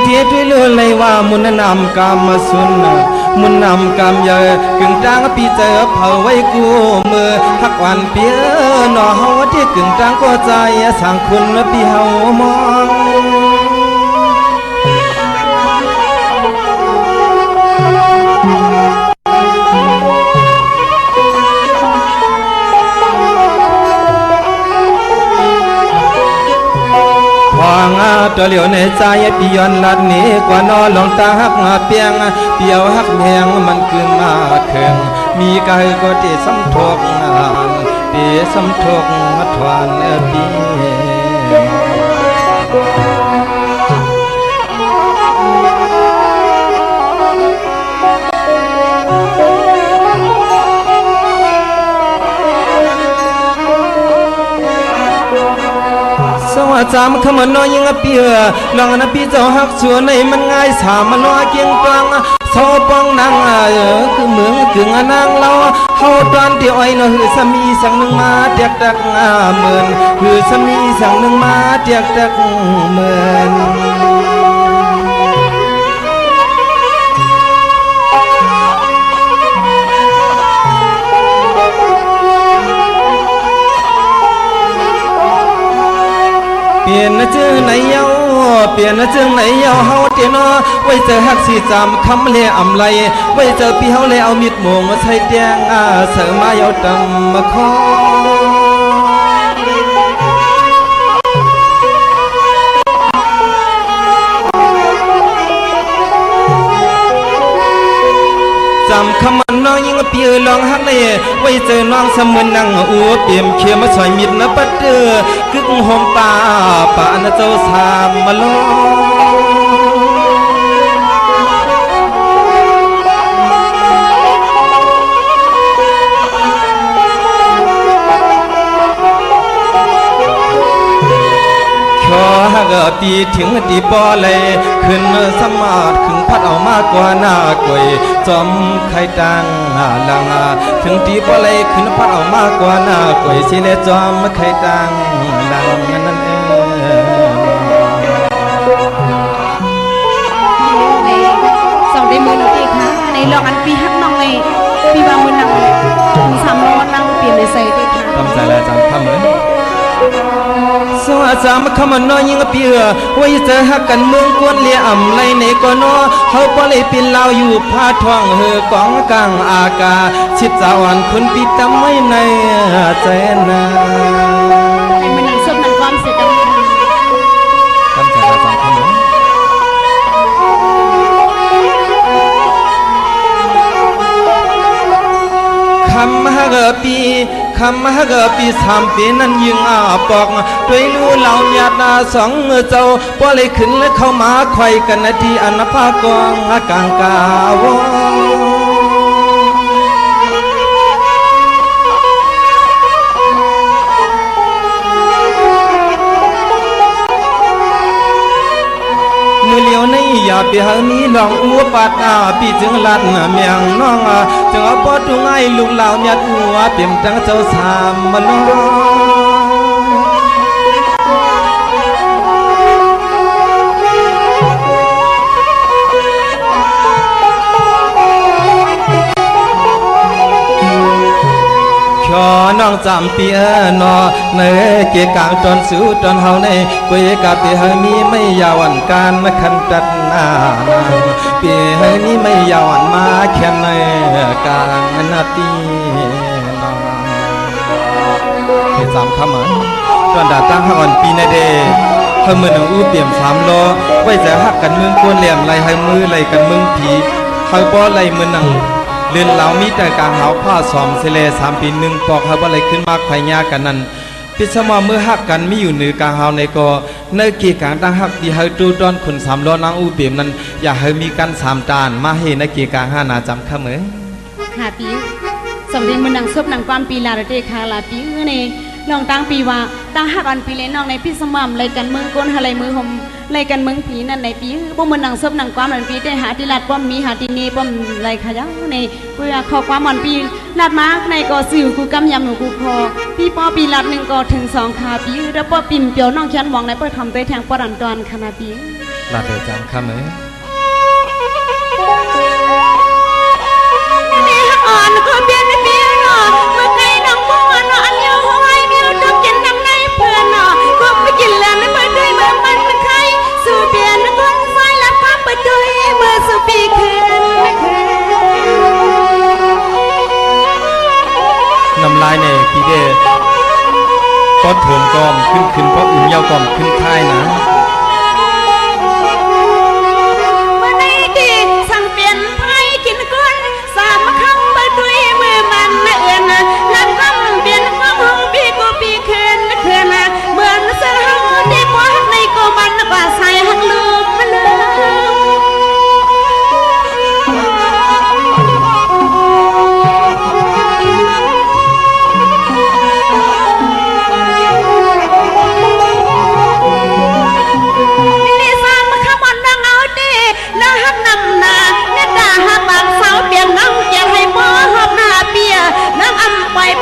ที่ด้วยเลือเลยว่ามุนนำกรรมสุนมุนนำกรรมเยอะกึ่งจางปีเจอเผาไว้กูมือหักวันเปียหน่อเฮาที่กึ่งจางก็ใจสั่งคุณปีเฮามองตัวเหลียวในใจปียอนลัดนี้กว่านอลองตาหักมาเปียงเปียวหักแหงมันคืนมาเคืองมีกายก็เตะซ้ำทกเตะซ้ำทกมาทวานปีจำคำน้อยยังเปียลองนับปีเจ้าหักชัวในมันง่ายสามมันว่าเกียงตังโซปองนางคือเมืองกึ่งนางเล่าเฮาตอนที่อ้อยเนาะคือสามีสั่งหนึ่งมาเตียกตักเหมือนคือสามีสั่งหนึ่งมาเตียกตักเหมือนเปลี่ยนนะจื้อไหนเยาเปลี่ยนนะจื้อไหนเยาเฮาเตียนอไว้เจอหักสีจำคำเล่อำไลไว้เจอพี่เฮาเล่เอามีดโมงมาใช้แดงเสือมาเยาดำมาคอจำคำมันน้องยิ่งเปียลองหักเลยไว้เจอน้องสมุนนั่งอูเปี่ยมเขียมาสอยมิดนะปัดเดือกึกหอมตาป่านเจ้าสามมาลหักปีถึงตีปอเลยขึ้นสมาร์ทขึ้นพัดเอามากกว่าหน้ากวยจอมไข่ตังลังถึงตีปอเลยขึ้นพัดเอามากกว่าหน้ากวยสิเลจอมไข่ตังลังนั่นเองสองได้มือหนึ่งทีค่ะในลองอันปีหักน้องเลยปีบางมือนั่งถึง3 ล้อนั่งเปลี่ยนในใส่ด้วยค่ะทำใจแล้วจำคำเลยสวัสดิ์จำคำน้อยยิ่งเปียไว้เจอหักกันเมืองกวนเลี้ยอ่ำไรในก่อนอเขาปล่อยปีนลาวอยู่พาทองเฮอกองกลางอากาชิดจาวันคนปีตำไม่ในใจนาไอ้มันนั่งซุบนั่งความเสียดายทำใจแล้วจำคำเลยคำฮักปีคำฮักปีสามปีนั้นยิงปอกด้วยลูเหล่าญาติสองเจ้าปล่อยขึ้นและเข้ามาไข่กันที่อนาภากองกลางกาวมือเลี้ยวในอย่าไปหามีลองอัวปัดปีจึงลัดเมียงน้องจึงเอาปอดง่ายลูกเหล่าญาติอัวเปี่ยมจังเจ้าสามมาลน้องจำเปียนอในเกี่ยกลางตอนสู้ตอนเฮาในกุยกับเปียเฮมีไม่ยาวันการมาขันตัดนาเปียเฮนี้ไม่ยาวันมาแค่ในกลางนาทีน้องเกี่ยจำคำมันตอนดาตั้งหักอ่อนปีในเดเฮมือหนังอู้เปี่ยม3 ล้อไว้จะหักกันมึงกวนเหลี่ยมไรให้มือไรกันมึงผีเฮป้อไรมือหนังเลื่อนเหล่ามีแต่การหาผ้าสอมเสล3 ปี 1 ปอกเขาอะไรขึ้นมากไข่ยากันนั้นพิสมาเมื่อหักกันไม่อยู่เหนือการหาในก็เนื้อเกี่ยการตั้งหักที่ให้ตูดอนคน3 ล้อนางอูเปี่ยมนั้นอย่าให้มีการ3 ตานมาให้ในเกี่ยการ5 นาจำข้ามือหาปีสมเด็จมือนังซุบนังความปีลาเดคาลาปีในน้องตั้งปีว่าตั้งหักอันปีเล่นน้องในพิสมามเลยกันเมืองก้นอะไรมือหมเลยกันเมืองผีนั่นในปีพวกมันนังซบนังความมันปีได้หาที่ลาดป้อมมีหาที่นี่ป้อมไรขยันในกูอยากขอความมันปีลาดมาในก็สื่อกูกำยำหนูกูพอพี่ป้อปีลาด1 ก็ถึง2 ขาปีแล้วป้อปิ่มเปียวน้องเขียนมองในป้อทำตัวแทงป้อดันตอนขนาดปี ลาเดจังคำเอ้ย อ่อนก็เปลี่ยนเปลี่ยนเนาะเมื่อไงน้องบัวเนาะอันเดียวหัวเดียวต้องกินน้ำในเพื่อนเนาะก็ไปกินแล้วไม่เปิดด้วยเมื่อมันเป็นใครสู่เปลี่ยนคนไฟแล้วพับไปด้วยเมื่อสู่ปีคืนน้ำลายเนี่ยพี่เดก็โถมกอมขึ้นเพราะอุ่นเยาวกอมขึ้นค่ายนะเมื่อในดีสั่งเปลี่ยนไพ่กินก้นสามคำไปด้วยเมื่อมันเอื่อนนั่งคำเปลี่ยนความหูปีกูปีคืนคืนเหมือนเสือหักดีกว่าในกูมันกว่าใส่หักลืมมาเลย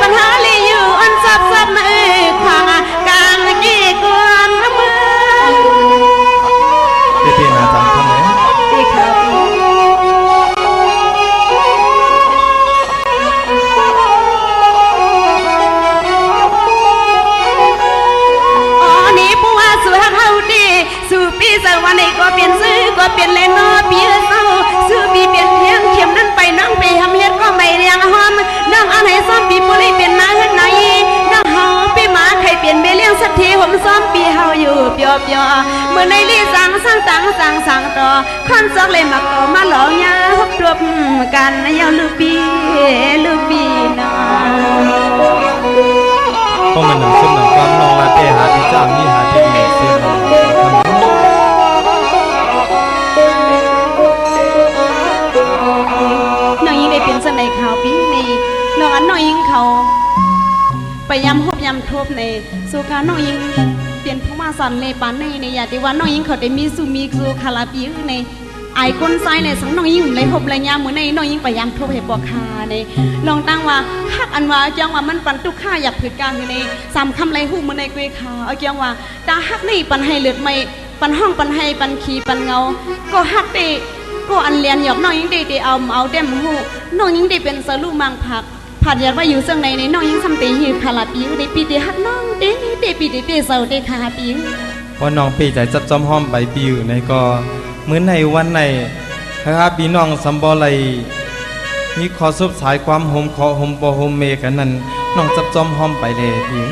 ปัญหาลีอยู่อันซับซ้ำขวางกลางกี่กวนเมืองเตี้ยนาจังทำไมที่เขาอ๋อนี่ผู้ว่าสู่ฮักเฮาดีสู่ปีสวรรค์ก็เปลี่ยนซื้อก็เปลี่ยนเลยเนาะปีเศร้าสู่ปีเปลี่ยนเพียงเข็มนั้นไปนั่งไปทำเฮ็ดก็ไม่เรียงหอมนั่งอันไหนซ้อมปีปุริเป็นนางไหนนั่งเฮาปีหมาใครเปลี่ยนไม่เลี้ยงสักทีผมซ้อมปีเฮาอยู่เปียวเมื่อในลีสร้างต่อคอนซอกเลยมาก็มาหลอกยาฮบรบกันยาวลูปีนะก็มันหนังส้มหนังความนองลาเต้หาที่จ้างนี่หาที่ดีเสียงน้องยิงได้เป็นสนัยข่าวปีนี้น้องอันน้องยิงเขาไปย้ำฮบย้ำทบในสุขาน้องยิงเปลี่ยนผู้มาสันเลยปานในอยากที่ว่าน้องยิงเขาได้มีสู่คาราปีในไอ้คนซ้ายในสังน้องยิงเลยฮบเลยยามเหมือนในน้องยิงไปย้ำทบให้ปอกคาในลองตั้งว่าฮักอันว่าจังว่ามันปันตุกข้าอยากผืดกลางในสามคำไรหูเหมือนในกุยขาเอาจังว่าตาฮักนี่ปันให้เลือดไม่ปันห้องปันให้ปันขี้ปันเงาก็ฮักได้ก็อันเลียนหยอกน้องยิงได้เอาเต็มหูน้องยิงได้เป็นสลูมังผักผัดยัดว่าอยู่เสื่องในน้องยิงทำตีหิวคาราปิวได้ปีเดียฮักน้องเด้ปีเดียเสาได้คาราปิวว่าน้องปีใจจับจอมห้อมใบปิวในก็เหมือนในวันในครับพี่น้องสัมบอไลมีขอซุบสายความโฮมขอโฮมบอโฮมเมกันนั้นน้องจับจอมห้อมไปเลยพี่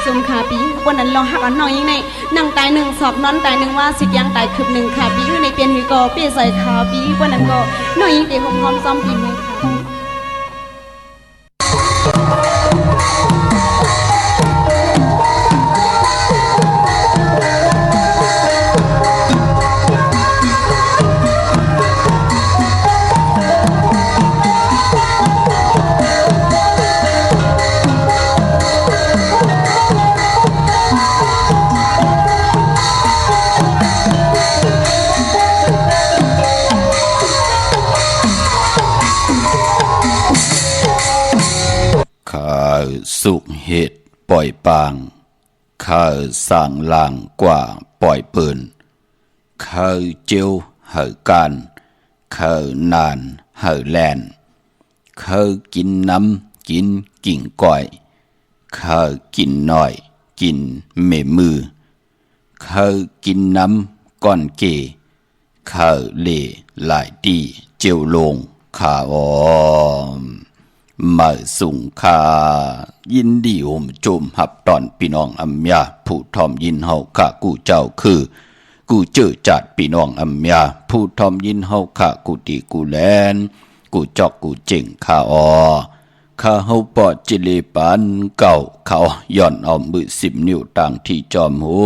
สมคาปีวันนั้นลองหักอันน้องยิงในนั่งตายหนึ่งสอบนอนตายหนึ่งว่าสิบยังตายคืบหนึ่งขาปีในเปลี่ยนหือก็เปลี่ยนใส่ขาปีวันนั้นก็น้องยิงเตะหอมหอมซ้อมปีมือสุขเหตุปล่อยปางข้าสร้างลางกว่าปล่อยเปินข้าเจียวเหอการข้านานเหอแลนข้ากินน้ำกินกิ่งก้อยข้ากินน้อยกินเมมือข้ากินน้ำก้อนเกข้าเล่หลายดีเจียวลงข้ามาสุงคายินดีโอมโจมหับตอนพี่น้องอัมยาผู้ทอมยินเฮาข้ากูเจ้าคือกูเจอจัดพี่น้องอัมยาผู้ทอมยินเฮาข้ากูตีกูแลนกูจอกกูเจ๋งข้าข้าเฮาปอดจิเลปันเก่าเขาย่อนเอามือ10 นิ้วต่างที่จอมหู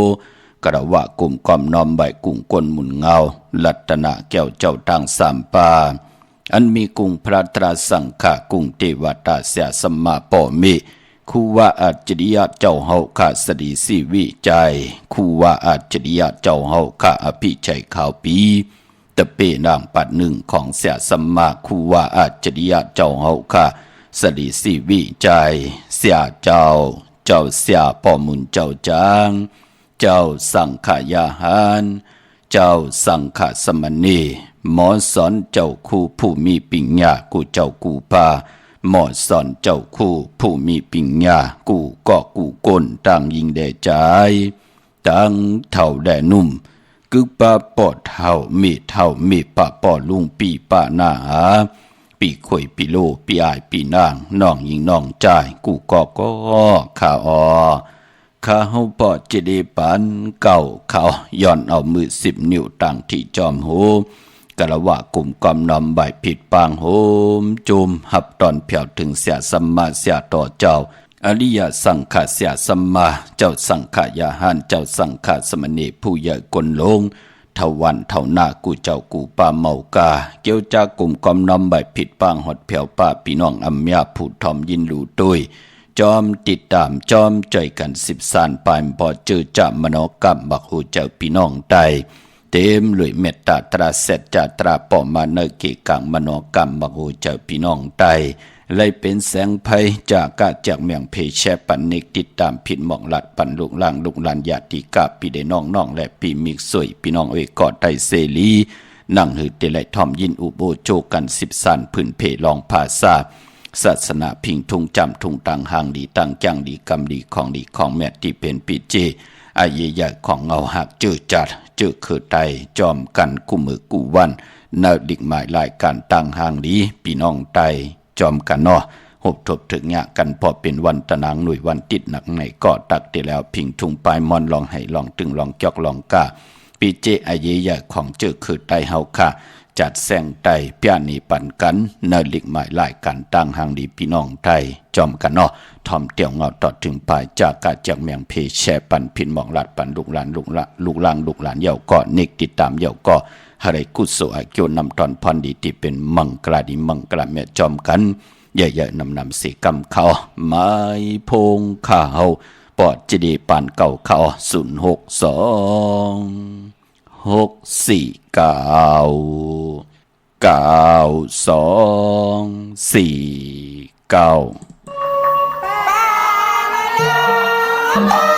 กระวะกลุ่มกอมน้อมใบกุ้งกวนหมุนเงาลัตนะแก้วเจ้าต่าง3 ปาอันมีกุงพระตราสังฆะกุงเทวตาเสียสมมาปอมิคูว่าอัจฉริยะเจ้าเฮาข้าสดีสิวิจัยคูว่าอัจฉริยะเจ้าเฮาข้าอภิชัยข่าวปีตะเปนางปัดหนึ่งของเสียสมมาคูว่าอัจฉริยะเจ้าเฮาข้าสดีสิวิจัยเสียเจ้าเสียปอมุนเจ้าจางเจ้าสังขยาหาร เจ้าสังฆสมณีหมอสอนเจ้าคู่ผู้มีปิญญากูเจ้ากูพาหมอสอนเจ้าคู่ผู้มีปิญญากูก็กูก้นต่างยิงแด่ใจต่างเท่าแด่นุ่มกึกปะปอดเท่ามีปะปอลุงปีปะหน้าปีข่อยปีโลปีอายปีนางน้องยิงน้องใจกูก็ข้าข้าเฮาปอดเจดีปันเก่าเขาย้อนเอามือ10 นิ้วต่างที่จอมโหกะละวะกลุ่มกอมนอมใบผิดปางโหมจุมหับตอนเพียวถึงเสียสัมมาเสียต่อเจ้าอริยสังฆเสียสัมมาเจ้าสังฆยาหานเจ้าสังฆสมณีผู้ใหญ่กลลงเท่าวันเท่าหน้ากูเจ้ากูป่าเมากาเกี่ยวจากกลุ่มกอมนอมใบผิดปางหดเพียวป้าพี่น้องอัมยาผู้ทอมยินรู้ตุยจอมติดตามจอมใจกัน10 สานปลายบ่เจอจะมโนกรรมบักหูเจ้าพี่น้องใดเต็มเลยเมตตาตราเสจาตราปอมาเนเกกังมโนกรรมบักหูเจ้าพี่น้องใดเลยเป็นแสงไพจากกะจากเมียงเพแชปันนิกติดตามผิดหมองหลัดปันลุกล่างลุกลานญาติกาปีเดน้องและปีมิกสวยพี่น้องเอกอดไตเสลีนั่งหืดเตไลทอมยินอุโบโจกัน10 สานพื้นเพลองภาษาศาสนาพิงทุงจำทุงตังหางดีตังจังดีกำดีของแม่ที่เป็นปีเจอาเยใหญ่ของเงาหักเจอจัดเจอคือไตจอมกันกูมือกูวันเนิดิกหมายลายการตั้งหางดีพี่น้องไตจอมกันเนาะหบทบถึงยะกันพอเป็นวันตะนางหน่วยวันติดหนักในก็ตักที่แล้วพิงทุงปลายมอนลองให้ลองตึงลองจอกลองกาปีเจอาเยใหญ่ของเจอคือไตเฮาค่ะจัดแสงไตเปียนีปันกันเนลิกหมายหลายกันตั้งหางดีพี่น้องไทยจอมกันเนาะทอมเตียวเงาต่อถึงปลายจากกาจากเมียงเพแชปันพินหมองลัดปันลูกหลานลูกล่างลูกหลานเย่าก็เนกติดตามเย่าก็หะไรกุศลอาเกียวนำตอนพรดีที่เป็นมังกลาดีมังกลาเมียจอมกันใหญ่ๆนำสีกำเขาไม้พงข้าวปอดจะดีปานเก่าเขาHãy subscribe cho kênh Ghiền Mì Gõ để không bỏ lỡ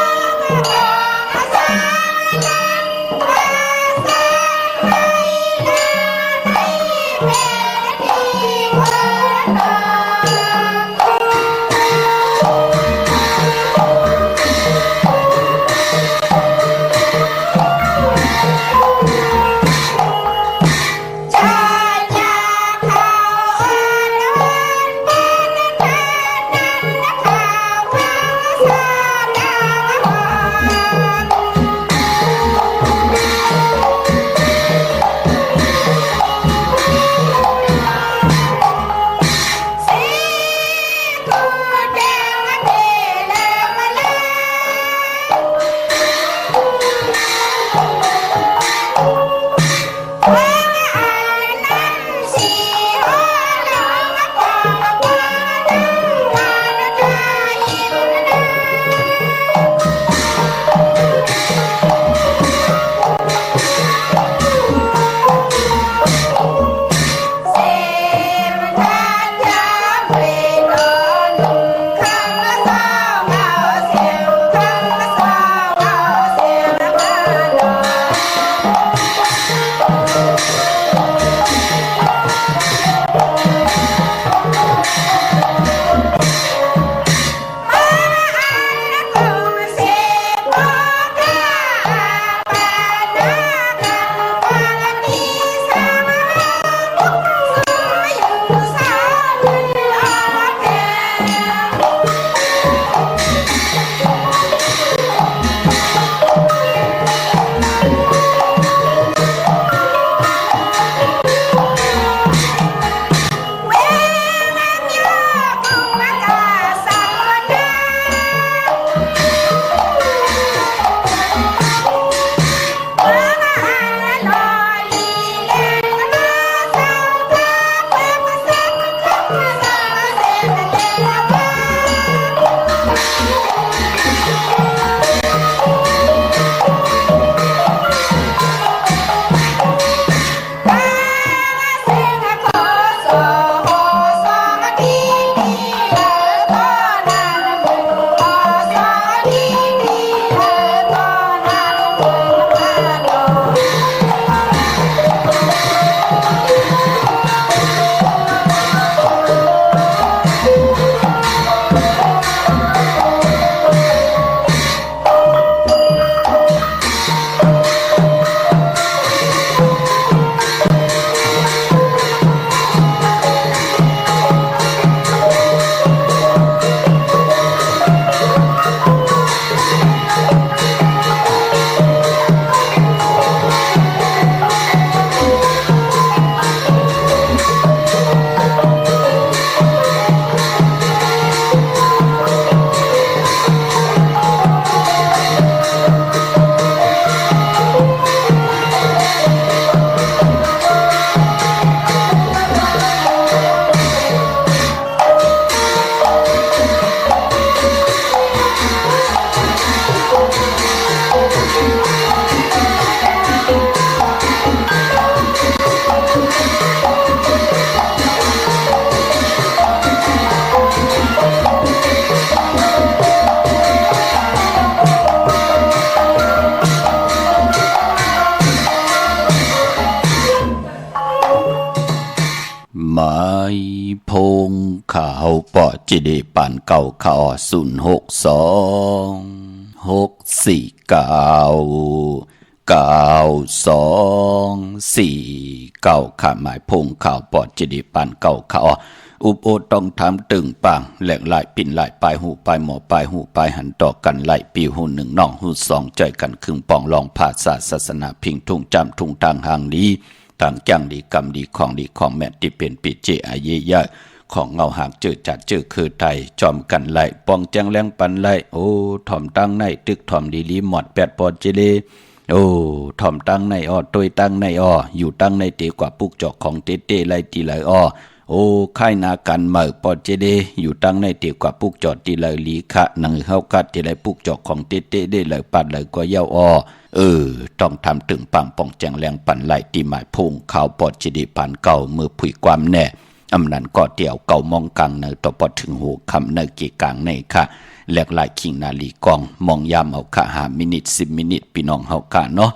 าปอจิเดปานเก่าข่าว062 649 92 49ข่าหมายพงข่าวปอจิเดปานเก่าข่าวอุปโอต้องทำตึงปังแหลกหลายปิ่นหลายปลายหูปลายหมอปลายหูปลายหันต่อกันไหลปีหูหนึ่งน้องหูสองใจกันครึ่งปองลองภาษาศาสนาพิงทุ่งจำทุ่งทางห่างดีทางจังดีกรรมดีของแม่ที่เป็นปิเจอาเยยะของเงาหากเจอจัดเจอคือไทยจอมกันไหลปองแจงแรงปันไหลโอ้ถ่อมตั้งในตึกถ่อมดีลีหมด8 ปอเจเลโอ้ถ่อมตั้งในอ้อตวยตั้งในอ้ออยู่ตั้งในเตกว่าปุกจอกของเตไหลตีไหลอ้อโอ้ค่ายนากันเหม่อปอเจเดอยู่ตั้งในเตียกว่าปุกจอดตีเลยลีคะหนังเฮากัดตีเลยปุกจอกของเตได้เลยปัดเลยก็เย้าอ้อต้องทำถึงปังป่องแจงแรงปั่นไหลตีหมายพุ่งข่าวปอเจเดผ่านเก่ามือผุยความแน่อำนันก็เตี่ยวเก่ามองกังเนอต่อปอถึงหูคำเนอกีกลางในค่ะแหลกหลายขิงนาลีกองมองยามเอาค่ะ5 มินิท10 มินิทพี่น้องเฮาค่ะเนาะ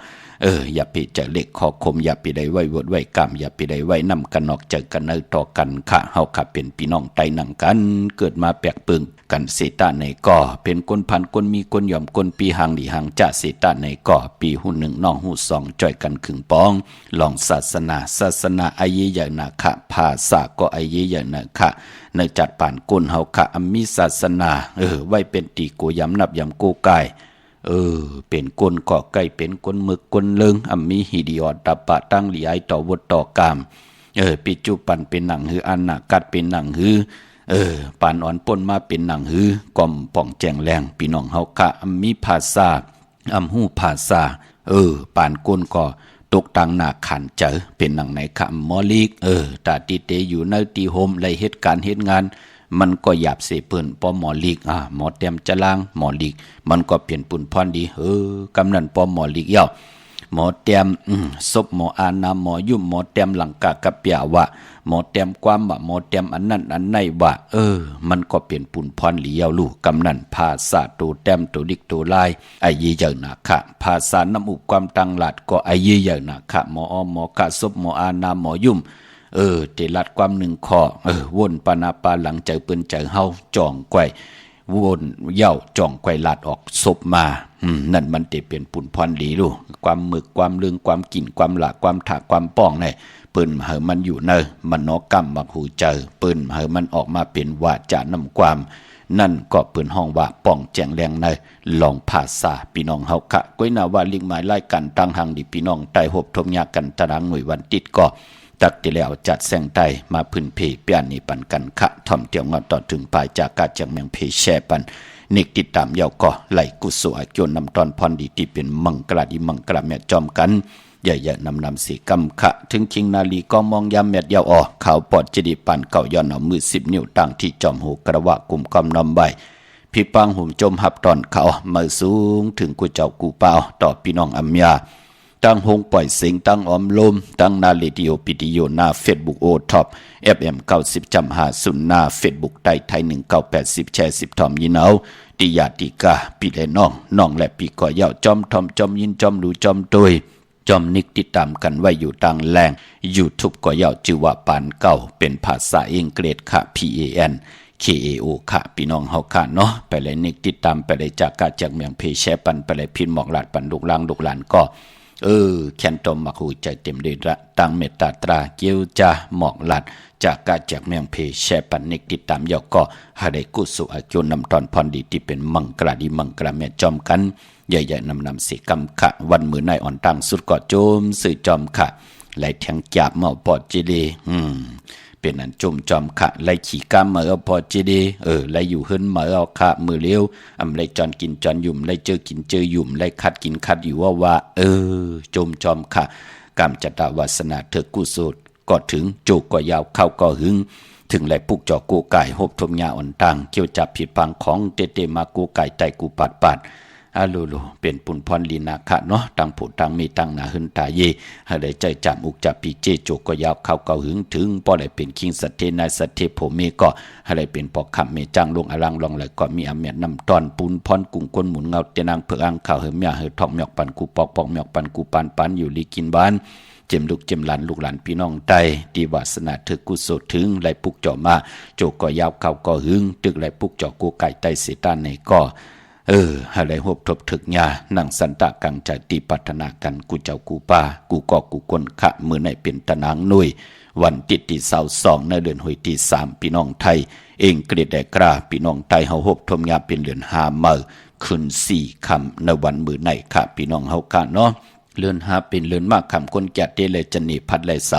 อย่าไปเจอเล็กคอคมอย่าไปได้ไว้วดไว้กรรมอย่าไปได้ไว้นำกันออกเจอกันเนอต่อกันค่ะเฮาค่ะเป็นพี่น้องไตหนังกันเกิดมาแปลกปึงกันเสตาในก่อเป็นคนพันคนมีคนยอมคนปีหางดีหางจ่าเสตาในก่อปีหูหนึ่งน้องหูสองจ่อยกันครึ่งปองลองศาสนาอาเยยนะค่ะภาษาก็อาเยยนะค่ะในจัดป่านกุนเฮาค่ะมีศาสนาไว้เป็นตีโกยำนับยำโกกายเป็นคนเกาะไก่เป็นคนมึกคนเลิงมีหิดิออดตะปะตั้งหลีไอต่อวดต่อกามปิจุปันเป็นหนังหืออันนากัดเป็นหนังหือปานอ่อนป่นมาเป็นหนังหือกอมป่องแจงแรงพี่น้องเฮาค่ะมีภาษาหูภาษาปานก้นก็ตกตังหน้าขันเจอเป็นหนังไหนค่ะมอลิกตาติเตอยู่ในตีโฮมไล่เหตุการณ์เหตุงานมันก็หยาบเสเปิ้นปอหมอลีกหมอเต็มจะล้างหมอลีกมันก็เปลี่ยนปุ่นพรดีกำนันปอหมอลีกเย้าหมอเต็มศพหมออานาหมอยุ่มหมอเต็มหลังกะกะเปียวะหมอเต็มความว่าหมอเต็มอันนั้นอันไหนว่ามันก็เปลี่ยนปุ่นพรหลีเย้าลูกกำนันภาษาตัวเต็มตัวดิกตัวลายไอ้ยี่เจ้านะค่ะภาษาน้ำอุบความตังหลัดก็ไอ้ยี่เจ้านะค่ะหมออ้อมหมอกะศพหมออานาหมอยุ่มเตลัดความหนึ่งคอวนปานาปาหลังใจเปิ้นใจเฮาจ่องไกววนเย้าจ่องไกวลัดออกศพมานั่นมันเตเป็นปุ่นพรดีลูกความหมึกความลึงความกินความหลากความถากความป้องเนี่ยเปิ้นเฮามันอยู่เนอมันนอกกรรมมักหูเจอเปิ้นเฮามันออกมาเป็นวาจานำความนั่นก็เปิ้นห้องว่าป้องแจงแรงในลองภาษาพี่น้องเฮาค่ะก้อยนาว่าลิงหมายไล่กันตั้งหังดิพี่น้องใต้หบทมยากันตารางหน่วยวันติดก็ตักที่แล้วจัดแสงไตมาพื้นเพเปียนนี่ปันกันค่ะท่อมเตียวงอต่อถึงปลายจากกาจากเมืองเพแช่ปันนิกติดตามเยาวก็ไหลกุศลจนนำตอนพรดีที่เป็นมังกรดีมังกรแม่จอมกันใหญ่ๆนำสีกำค่ะถึงคิงนาลีก็มองยามแม่เยาวข่าวปอดจดีปันเก่าย้อนเอามือ10 นิ้วตั้งที่จอมหูกระวะกลุ่มกำนำใบพี่ปังหุ่มจมหับตอนเขามือสูงถึงกูเจ้ากูเปล่าต่อพี่น้องอัมยาตั้งหงปล่อยเสียงตั้งออมลมตั้งนาเรดิโอปิดิโอหน้าเฟซบุ๊กโอท็อป FM 90.50หน้าเฟซบุ๊กไทย1980แชร์10ทอมยินเอาติยาติกาปีและน้องและปีก่อเย้าจอมทอมจอมยินจอมดูจอมตุยจอมนิกติดตามกันไว้อยู่ต่างแรง YouTube ก่อเย้าชื่อว่าปานเก่าเป็นภาษาอังกฤษค่ะ PAN KAO ค่ะพี่น้องเฮาค่ะเนาะไปเลยนิกติดตามไปเลยจากกาจากเมืองเพแชปันไปเลยพินหมอกหลาดปันลูกลางลูกหลานก็แคนตอมมักหูใจเต็มเลยละตั้งเมตตาตราเกียวจาหมอกหลัดจากกาจากเมืองเพแชปันนิกติดตามยอกก็หาได้กุศลจนนำตอนพรดีที่เป็นมังกรดีมังกรแม่จอมกันใหญ่ๆนำสีกำขะวันมือนายอ่อนตั้งสุดก็โจมสื่อจอมขะไหลแทงจับเมาปอดจีดีเป็นอันจุ่มจอมขะไหลขี่กามเมื่อพอจีดีไหลอยู่หึ้นเมื่อเอาขะมือเลี้ยวไหลจอนกินจอนยุ่มไหลเจอกินเจอยุ่มไหลคัดกินคัดอยู่ว่าจุ่มจอมขะกามจัตวาสนาเถกุศลก็ถึงโจกก็ยาวเข้าก็หึงถึงไหลปุกจอกูไก่หบทมยาอ่อนตังเกี่ยวจับผิดพังของเตมากูไก่ไตกูปัด อาลูลูเป็นปุ่นพรลีนาคะเนาะตังผู้ตังมีตังหนาหึนตาเยให้ได้ใจจำอุกจับปีเจโจก็ยาวเข้าเก่าหึงถึงป้อได้เป็นคิงสัตเทนายสัตเทโพเมก็ให้ได้เป็นปอกคำเมจังลงอลังลองไหลก็มีอเมียนำตอนปุ่นพรกุ่งก้นหมุนเงาเตนางเพื่ออังข่าวเหิมยาเหิทองหมอกปันกูปอกปอกหมอกปันกูปันอยู่ลีกินบ้านเจมลูกเจมหลานลูกหลานพี่น้องใต้ดีวาสนาถึกกุศลถึงไหลปุกจ่อมาโจก็ยาวเข้าก็หึงตึกไหลปุกจ่อกูไก่ไตเสตานในก็อะไรหบทบถึกญานั่งสันตะกังใจตีปัฒนากันกูเจ้ากูป่ากูก็กูกนขะมือในเป็นตะนางนุยวันติดที่22ในเดือนหวยที่3พี่น้องไทยเองเกรดแดกราพี่น้องไทยเฮาหบทมญาเป็นเดือน5มื้อขึ้น4ค่ำในวันมื้อในค่ะพี่น้องเฮากะเนาะเลื่อนหาเป็นเลื่อนมากคำคนแก่เตเลยจะหนีพัดไหลเส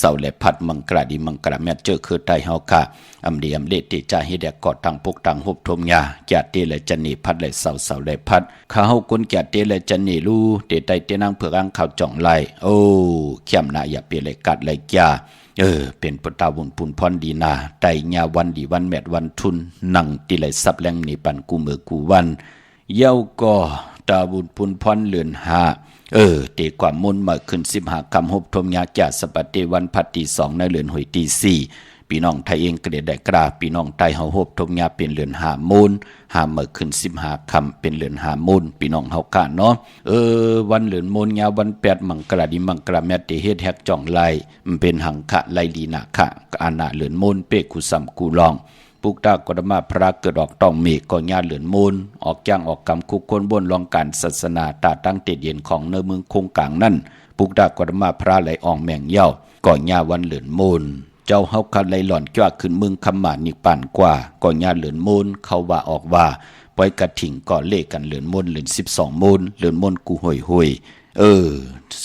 าและพัดมังกราดีมังกราแม่เจอคือไตเฮาค่ะอำเดียมเลติจ่าเฮเดกอดตังพกตังหบทมยาแก่เตเลยจะหนีพัดไหลเสาและพัดข้าเฮาคนแก่เตเลยจะหนีรู้เตไตเตนางเผือกอังข้าวจ่องไหลโอ้เข้มนาอย่าเปเลยกัดเลยยาเป็นปตาบุญปุนพรดีนาไตญาวันดีวันแมดวันทุนนั่งติไหลซับแรงนี่ปันกูมือกูวันเย้าก็ตาบุญปุนพรเลือนหาตีความมุนมาขึ้น15คำหบทมยาแก่สปัตเตวันพัดที่2ในเรือนหวยที่4พี่น้องไทยเองเกลียดได้กราพี่น้องไทยเฮาหบทมยาเป็นเรือนหามูลหามาขึ้น15คำเป็นเรือนหามูลพี่น้องเฮากะเนาะวันเรือนมูลยาวัน8มังกราดิมังกราแมตติเฮ็ดแฮกจ่องไลมันเป็นหังคะไลลีนาคะอาณาเรือนมูลเปกุสัมกูลองปุกตากฎมาพระเกิดออกต้องเมฆก็ญาเหลือนมูลออกจ้างออกกรรมคุกคนบนรองการศาสนาตาตั้งเตเย็นของเนื้อเมืองคงกลางนั่นปุกตากฎมาพระไหลอ่องแมงเย้าก่อนญาวันเหลือนมูลเจ้าเฮาคันไหลหล่อนจ้าขึ้นเมืองคำหมานิป่านกว่าก่อนญาเหลือนมูลเขาว่าออกว่าปล่อยกระถิ่งก่อเลขกันเหลือนมูลเหลือน12มูลเหลือนมูลกูห่วย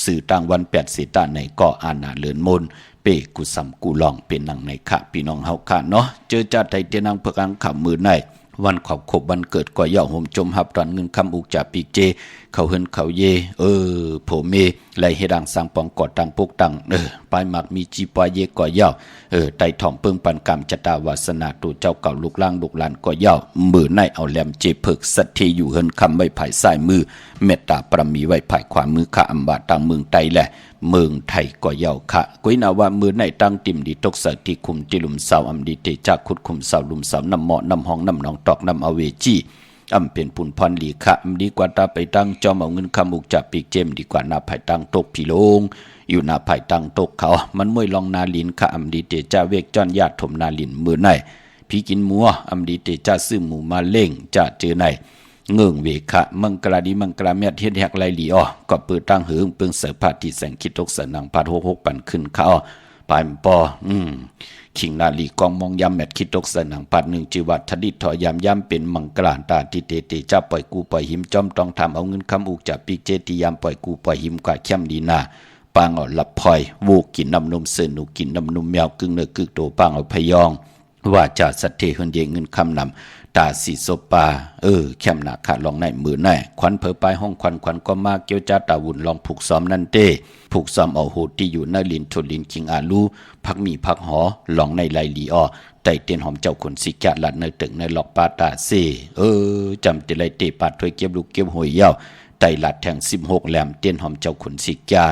สื่อต่างวัน8สีตาในก่ออาณาเหลือนมูลเปกุสัมกูลองเป็นนังในขะพี่น้องเฮาค่ะเนาะเจอจัดไทยเตนังเพื่ออังขับมือในวันขอบขบวันเกิดก่อย่าห่มจมหับตอนเงินคำอุกจ่าปีเจเขาเฮินเขาเยโผเมไหลเฮดังสังปองกอดตังปุกตังปลายหมักมีจีปอยเยก่อย่าไต่ถ่อมเปิงปันกรรมจตาวาสนาตูเจ้าเก่าลูกล่างลูกหลานก่อย่ามือในเอาแหลมเจเพิกสัตทีอยู่เฮินคำไว้ภายซ้ายมือเมตตาประมีไว้ภายขวามือข้าอัมบาตังเมืองไตแหละเมืองไทยก็เยาวค่ะกุยนาว่ามือในตั้งติมดีตกสติคุมติลุมเสาอำดีเตจากขุดคุมเสาลุมเสาน้ำเหมาะน้ำห้องน้ำหนองตอกน้ำอเวจีอำเป็นปุ่นพรลีค่ะดีกว่าตาไปตั้งจอมเอาเงินคำอุกจับปีกเจมดีกว่านาภายตั้งตกผีโลงอยู่นาภายตั้งตกเขามันมวยลองนาลินค่ะอำดีเตจาเวกจอนญาติถมนาลินมือในพี่กินมัวอำดีเตจาซื้อหมูมาเล่งจะเจอในเงื่งเวคะมังกราดีมังกราเมียเฮ็ดแฮกไหลลีอ้อก็เปิดตั้งหึงเปิงเสือผ้าที่แสงคิดตกสนังพาด66ปันขึ้นเขาปายปอขิงนาลีกองมองยามแมทคิดตกสนังพาด1จีวัดทดิตถอยามยามเป็นมังกราตาที่เตจับปล่อยกูปล่อยหิมจอมต้องทำเอาเงินคำอุกจับปีเจติยามปล่อยกูปล่อยหิมกว่าเข้มดีนาปางเอาลับพลอยวูกินน้ำนมเสือหนูกินน้ำนมแมวกึ่งเนื้อกึ่งโตปางเอาพยองว่าจะสัตเทเฮนเดเงินคำนำตาสีโซปาแคมหนาขาดลองในมือในควันเผอปลายห้องควันก็มาเกี่ยวจ้าตาวุ่นลองผูกซ้อมนั่นเต้ผูกซ้อมเอาโหดที่อยู่ในลินทุลินคิงอาลูพักมีพักหอลองในไลลีอ้อไต่เตียนหอมเจ้าขนสิกะลัดในตึกในหลอกปาตาเซจำเตไลเตปาดถวยเก็บลูกเก็บหอยเย้าไต่ลัดแทง16แหลมเตียนหอมเจ้าขนสิกา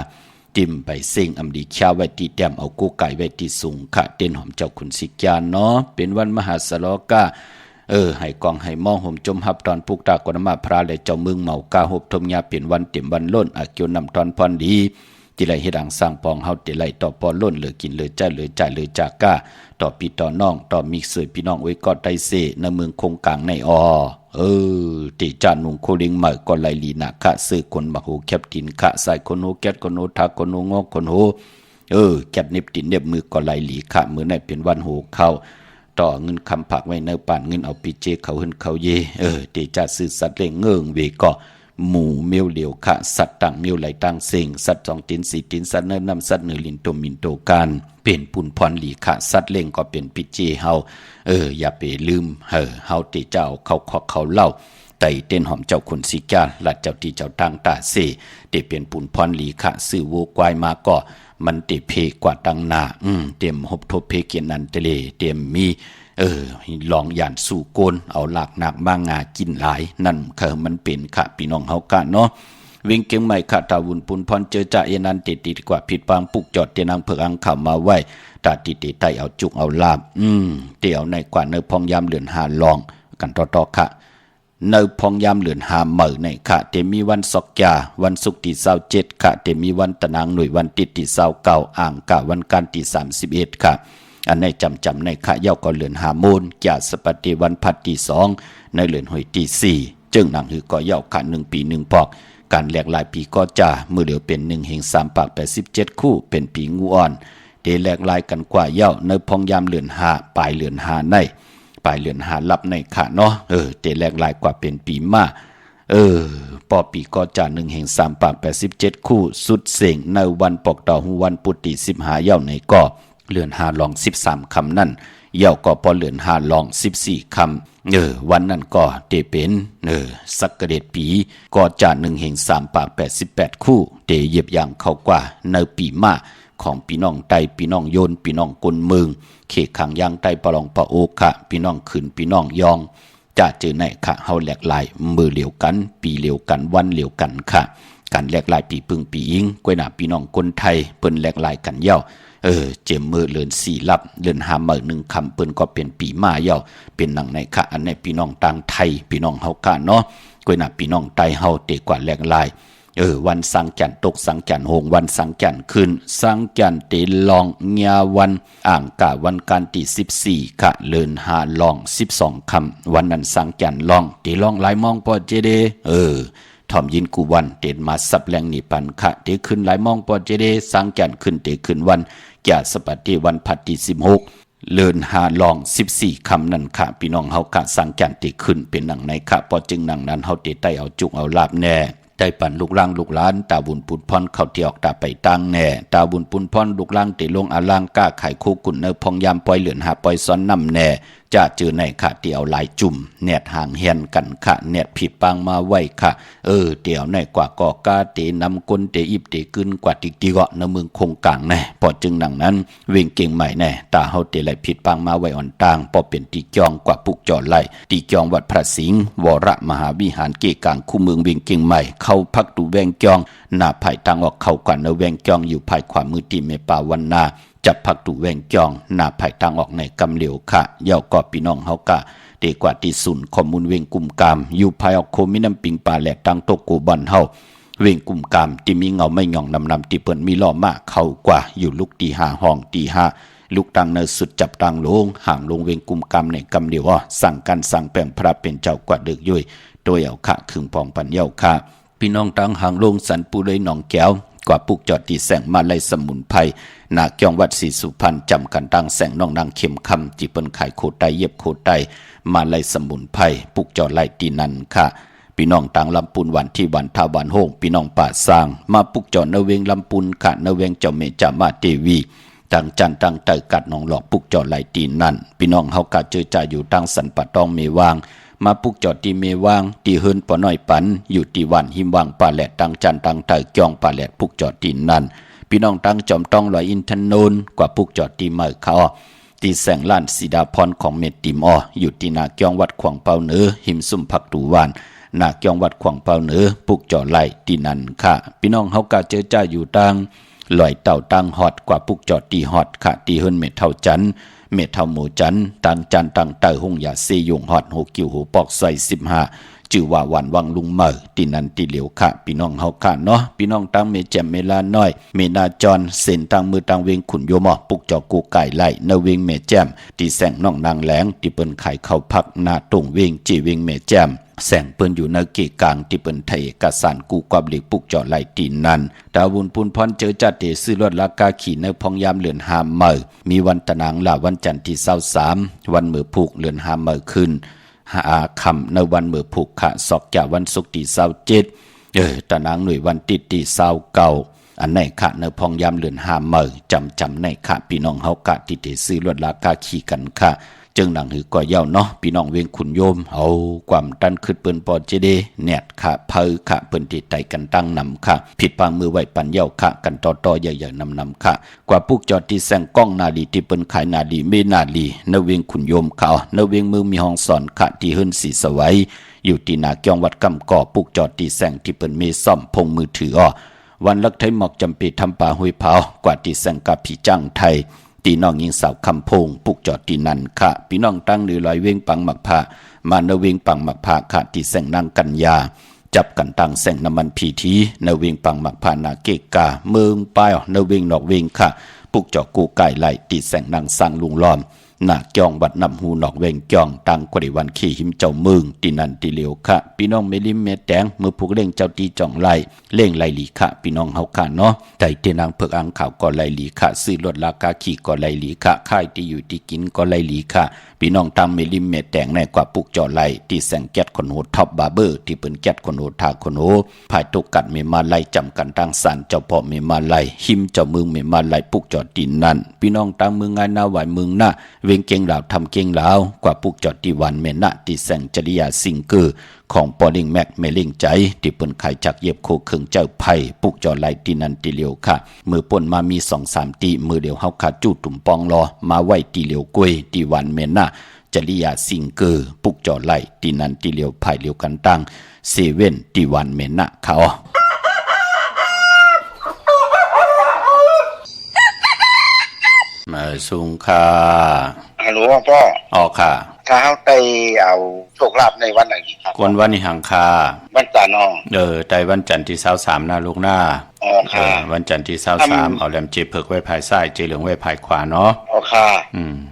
ติมไปเซ็งอำดีข้าวไว้ที่แต้มเอากู้ไก่ไว้ที่สูงค่ะเตียนหอมเจ้าขนสิกาเนาะเป็นวันมหาสโลกาให้กองให้มองห่มจมหับตอนปุกตากนมาพระและเจ้าเมืองเมากาหบทมยาเปลี่ยนวันเต็มวันล้นอาเกียวนำตอนพรดีจิไรเฮ็ดอังสร้างปองเฮาติไรต่อปอล้นเหลือกินเหลือใจเหลือใจเหลือจากกาต่อพี่ต่อน้องต่อมีเสยพี่น้องไว้กอดไตเสในเมืองคงกลางในติจานุงโคลิงใหม่ก็ไลลีนาคะซื้อคนมาโหแคบตินคะใส่คนโหแก๊ดคนโหทักคนโหงอกคนโหแก๊ดเน็บตินเน็บมือก็ไลลีคะมือในเป็นวันโหเข้าต่อเงินคำผักไว้ในป่านเงินเอาปีเจเขาหึนเขาเยติจาซื้อสัตว์เล่งเงื่งเวก็หมูเมียวเหลียวคะสัตว์ต่างเมียวไหลต่างเสียงสัตว์2 ตีน 4 ตีนสัตว์เนื้อน้ำสัตว์เนื้อลินโตมินโตการเป็นปุ่นพรหลีคะสัตว์เล่งก็เป็นปีเจเฮาอย่าไปลืมเฮาติเจ้าเขาขอเขาเล่าไต่เต้นหอมเจ้าคนสิกาลัดเจ้าที่เจ้าทางตาเสเตเป็นปุ่นพรหลีคะซื้อวัวควายมาก็มันติเพกว่าตังนาเตรียมหบทบเพเกียนนันเตเลเตรียมมี ลองย่านสู่โกนเอาหลากหนักมางากินหลายนั่นคือมันเป็นค่ะพี่น้องเฮากะเนาะเวียงเกียงใหม่ค่ะตาวุนปุนพรเจอจ่าเอนันติดกว่าผิดปางปุกจอดเตนังเผือกอังข่าวมาไว้ตาติไตเอาจุกเอาลาบเตี่ยวในกว่าเนพองยามเหลือนหาลองกันต่อค่ะเนพองยามเหลือนหาเหม่อในค่ะเตมีวันศกยาวันศุกร์ที่27ค่ะเตมีวันตะนางหน่วยวันติดที่29อ่างกะวันการที่31ค่ะอันในจำในค่ะเย้าก็เหลือนหามูลแก่สปฏิวันพัดที่2ในเหลือนหอยที่4จึงหนังหือก็เย้าค่ะ1 ปี 1 ปอกการแหลกหลายปีก็จะมือเดียวเป็น1 แห่ง 3 ปาก87คู่เป็นปีงูอ่อนเดแหลกหลายกันกว่าเย้าในพองยามเหลือนหาปลายเหลือนหาในปลายเหลือนหาลับในค่ะเนาะเดแหลกหลายกว่าเป็นปีมาปอปีก็จะ1 แห่ง 3 ปาก87คู่สุดเสียงในวันปอกต่อหูวันปุติ15เย้าในก็เหลือนหาลอง13คำนั่นเย้าก็พอเหลือนหาลอง14คำวันนั้นก็เตเป็นสักกระเด็ดปีก็จะ1 แห่ง 3 ปาก88คู่เตเหยียบอย่างเข้ากว่าในปีมาของพี่น้องไตพี่น้องโยนพี่น้องกลเมืองเขตขังยางไตปะลองปะโอค่ะพี่น้องขืนพี่น้องยองจะเจอในค่ะเฮาแหลกหลายมือเหลียวกันปีเหลียวกันวันเหลียวกันค่ะการแหลกหลายปีพึ่งปีอิงกวยหน้าพี่น้องคนไทยเปิ้นแหลกหลายกันเย้าเจมมือเลือน4ลับเลือนหาเหม่อ1คำเปิ้นก็เป็นปีมาเย้าเป็นหนังในค่ะอันในพี่น้องต่างไทยพี่น้องเฮาค่ะเนาะกวยหน้าพี่น้องไตเฮาเตกว่าแหลกหลายวันสังจันตกสังจันโหงวันสังจันขึ้นสังจันเตลองเงียวันอ่างกะวันการที่14ค่ะเลินหาลอง12คำวันนั้นสังจันลองเตลองหลายมองพอเจเดทอมยินกูวันเตนมาสับแรงนี่ปันค่ะเตขึ้นหลายมองพอเจเดสังจันขึ้นเตขึ้นวันแก่สปัติวันพัดที่16เลินหาลอง14คำนั่นค่ะพี่น้องเฮากะสังจันเตขึ้นเป็นหนังในค่ะพอจึงหนังนั้นเฮาเตไตเอาจุกเอาลาบแน่ได้ปั่นลูกล่างลูกหลานตาบุญปุนพรเข้าเที่ยวตาไปตั้งแน่ตาบุญปุนพรลูกล่างติลงอาล่างก้าไข่คู่กุ่นเนอพองยามปล่อยเหลือนหาปล่อยซ้อนนำแน่จะเจอในค่ะเตี่ยวหลายจุ่มแนดห่างเฮียนกันค่ะแนดผิดปางมาไว้ค่ะเตี่ยวในกว่ากอกาเตนำก้นเตอิบเตกึนกว่าติกติเกาะในเมืองคงกลางแน่พอจึงหนังนั้นเว่งเก่งใหม่แน่ตาเฮาเตไหลผิดปางมาไว้อ่อนต่างพอเป็นตีจองกว่าปุกจอไหลตีจองวัดพระสิงห์วรมหาวิหารเกกลางคู่เมืองเว่งเก่งใหม่เข้าพักดูแวงจองหน้าภายทางออกเข้ากันในแวงจองอยู่ภายขวามือตีเมปาวันนาจับพักตูแวงจองหน้าภายทางออกในกำเหลียวค่ะเย่าก็พี่น้องเฮากะเดกว่าที่ศูนย์ข้อมูลเวงกุมกามอยู่ภายออกโคมิน้ำปิงปลาแหลกตังโตโกบันเฮาเวงกุมกามที่มีเงาไม่หย่องนำที่เปิ้นมีล้อมากเข้ากว่าอยู่ลุกตี5ห้องตี5ลูกตังเนสุดจับตังลงห่างลงเวงกุมกามในกำเหลียวสั่งกันสั่งแป้งพระเป็นเจ้ากว่าดึกย่อยโดยเอาค่ะคึงพองปันเย่าค่ะพี่น้องตังห่างลงสันปูเลยหนองแก้วกว่าปุกจอดที่แสงมาลัยสมุนไพรนาเกียงวัดศรีสุพรรณจำกันตั้งแสงน้องนางเข็มคำที่เปิ้นขายโคไตเย็บโคไตมาลัยสมุนไพรปุกจอดไล่ตีนันค่ะพี่น้องต่างลำปูนวันที่วันทาวันโฮงพี่น้องป่าสร้างมาปุกจอดนเวงลำปูนค่ะนเวงเจ้าเมจามาเทวีต่างจันต่างเตยกัดน้องหลอกปุกจอดไล่ตีนันพี่น้องเฮากะเจอจ่าอยู่ตั้งสันปะตองเมวางมาปุกจอดที่เมวางที่เฮินปอน้อยปันอยู่ที่วันหิมวางป่าแหลดต่างจันต่างเตยจองป่าแหลดปุกจอดที่นั่นพี่น้องตั้งจอมต้องลอยอินทนนกว่าปุกจอดที่เมื่อเขาตีแสงล้านสีดาพรของเมติมอยู่ที่นาเกียงวัดขวางเปาเหนือหิมซุ่มผักตูวานนาเกียงวัดขวางเปาเหนือปุกจอดไล่ที่นั่นค่ะพี่น้องเฮากะเจอจ้าอยู่ตั้งลอยเต่าตั้งฮอดกว่าปุกจอดที่ฮอดค่ะที่เฮินเมเท่าจันเมเท่าหมูจันตังจันตังเตอหงยาเซยงฮอด6กิ้วหูปอกใส่15จื่อว่าวันวังลุงเมอตีนันตีเหลียวค่ะพี่น้องเฮาค่ะเนาะพี่น้องตั้งเมแจมเมลาน้อยเมนาจรเส้นตั้งมือตั้งเวงขุนโยมอปุกจอกูไก่ไล่เนเวงเมแจมตีแสงน้องนางแหลงที่เปิ้นขายข้าวผักนาตรงเวงจีเวงเมแจมแสงเปิ้นอยู่ในเกกลางที่เปิ้นไทยเอกสารกูกวบเหล็กปุกจอไล่ตีนันดาวุนปุนพรเจอจัดเตซื้อรถลากาขี่ในพองยามเหลือนหามเมอมีวันตะนางลาวันจันทร์ที่23วันมือผูกเหลือนหามเมอขึ้นหาคำในวันมือผูกขะศอกจากวันศุกร์ที่27ตะนางหน่วยวันติดที่29อันในขะในพองยามเหลือนหามเมอจำในขะพี่น้องเฮากะที่เตซื้อรถลากาขี่กันค่ะ จึงหนังหือก่อเย้าเนาะพี่น้องเวียงขุนโยมเอาความดันขึ้นเปิ้นปอเจเดแนดค่ะเพอค่ะเปิ้นที่ไตกันตั้งนำค่ะผิดปางมือไหวปันเย้าค่ะกันต่อๆใหญ่ๆนำค่ะกว่าปุกจอดที่แสงกล้องนาลีที่เปิ้นขายนาลีเมนาลีนเวียงขุนโยมค่ะนเวียงมือมีห้องสอนค่ะที่เฮิรนสีสวัยอยู่ที่นาเกียงวัดกำก่อปุกจอดที่แสงที่เปิ้นมีซ่อมพงมือถือวันลักไทยหมอกจำปีทำป่าห้วยเผากว่าที่แสงกับผีจ้างไทยตีน้องยิงสาวคำพงปุกจอดที่นั่นค่ะพี่น้องตั้งหรือลอยเวงปังหมักผ้ามาเนเวงปังหมักผ้าค่ะที่แสงนางกัญญาจับกันตั้งแสงน้ำมันพีทีเนเวงปังหมักผ้านาเกกาเมืองปายเนเวงนอกเวงค่ะปุกจอดกูไก่ไหลตีแสงนางสร้างลุงล้อมหน้าเกียงวัดนำหูนอกเวงเกียงตังกว่าในวันขี่หิมเจ้าเมืองตีนันตีเหลียวค่ะพี่น้องไม่ลิมเมแดงมือผูกเล่งเจ้าตีจ่องไล่เล่งไล่หลีค่ะพี่น้องเฮาค่ะเนาะใจเตนางเพิกอังข่าวก็ไล่หลีค่ะซื้อลดราคาขี่ก็ไล่หลีค่ะค่ายที่อยู่ที่กินก็ไล่หลีค่ะพี่น้องตามไม่ลิมเมแดงในกว่าปุกจ่อไล่ที่แสงแก๊สคนโหดท็อปบาร์เบอร์ที่เป็นแก๊สคนโหดทาคนโหภายตุกกัดเมมาไล่จำกันตั้งสารเจ้าพ่อเมมาไล่หิมเจ้าเมืองเมมาไล่ปุกจ่อตีนั่นพี่น้องตามเมืองงานนาไหวเมืองหน้าเวงเก่งลาวทำเก่งลาวกว่าปุกจอดที่วันเมนะที่แสงจริยาสิงเกอร์ของปอลิงแม็กเมลิงใจที่เปิ้นขายจักเย็บโคเคิงเจ้าไผ่ปุกจอดไหลที่นันตีเหลียวค่ะมือป่นมามี 2-3 ตีมือเดียวเฮาขาจู้ตุ่มปองรอมาไว้ตีเหลียวกล้วยที่วันเมนะจริยาสิงเกอร์ปุกจอดไหลที่นันตีเหลียวไผ่เหลียวกันตั้งเซเว่นที่วันเมนะเขามาสูงค่ะฮัลโหลพ่ออ๋อค่ะถ้าเขาไปเอาโชคลาภในวันไหนดีครับคนวันนี้หังคาวันจันทร์แต่วันจันทร์ที่23นะลูกหน้าอ๋อค่ะวันจันทร์ที่23เอาแหลมเจเพิกไว้ภายซ้ายเจเหลืองไว้ภายขวาเนาะอ๋อค่ะ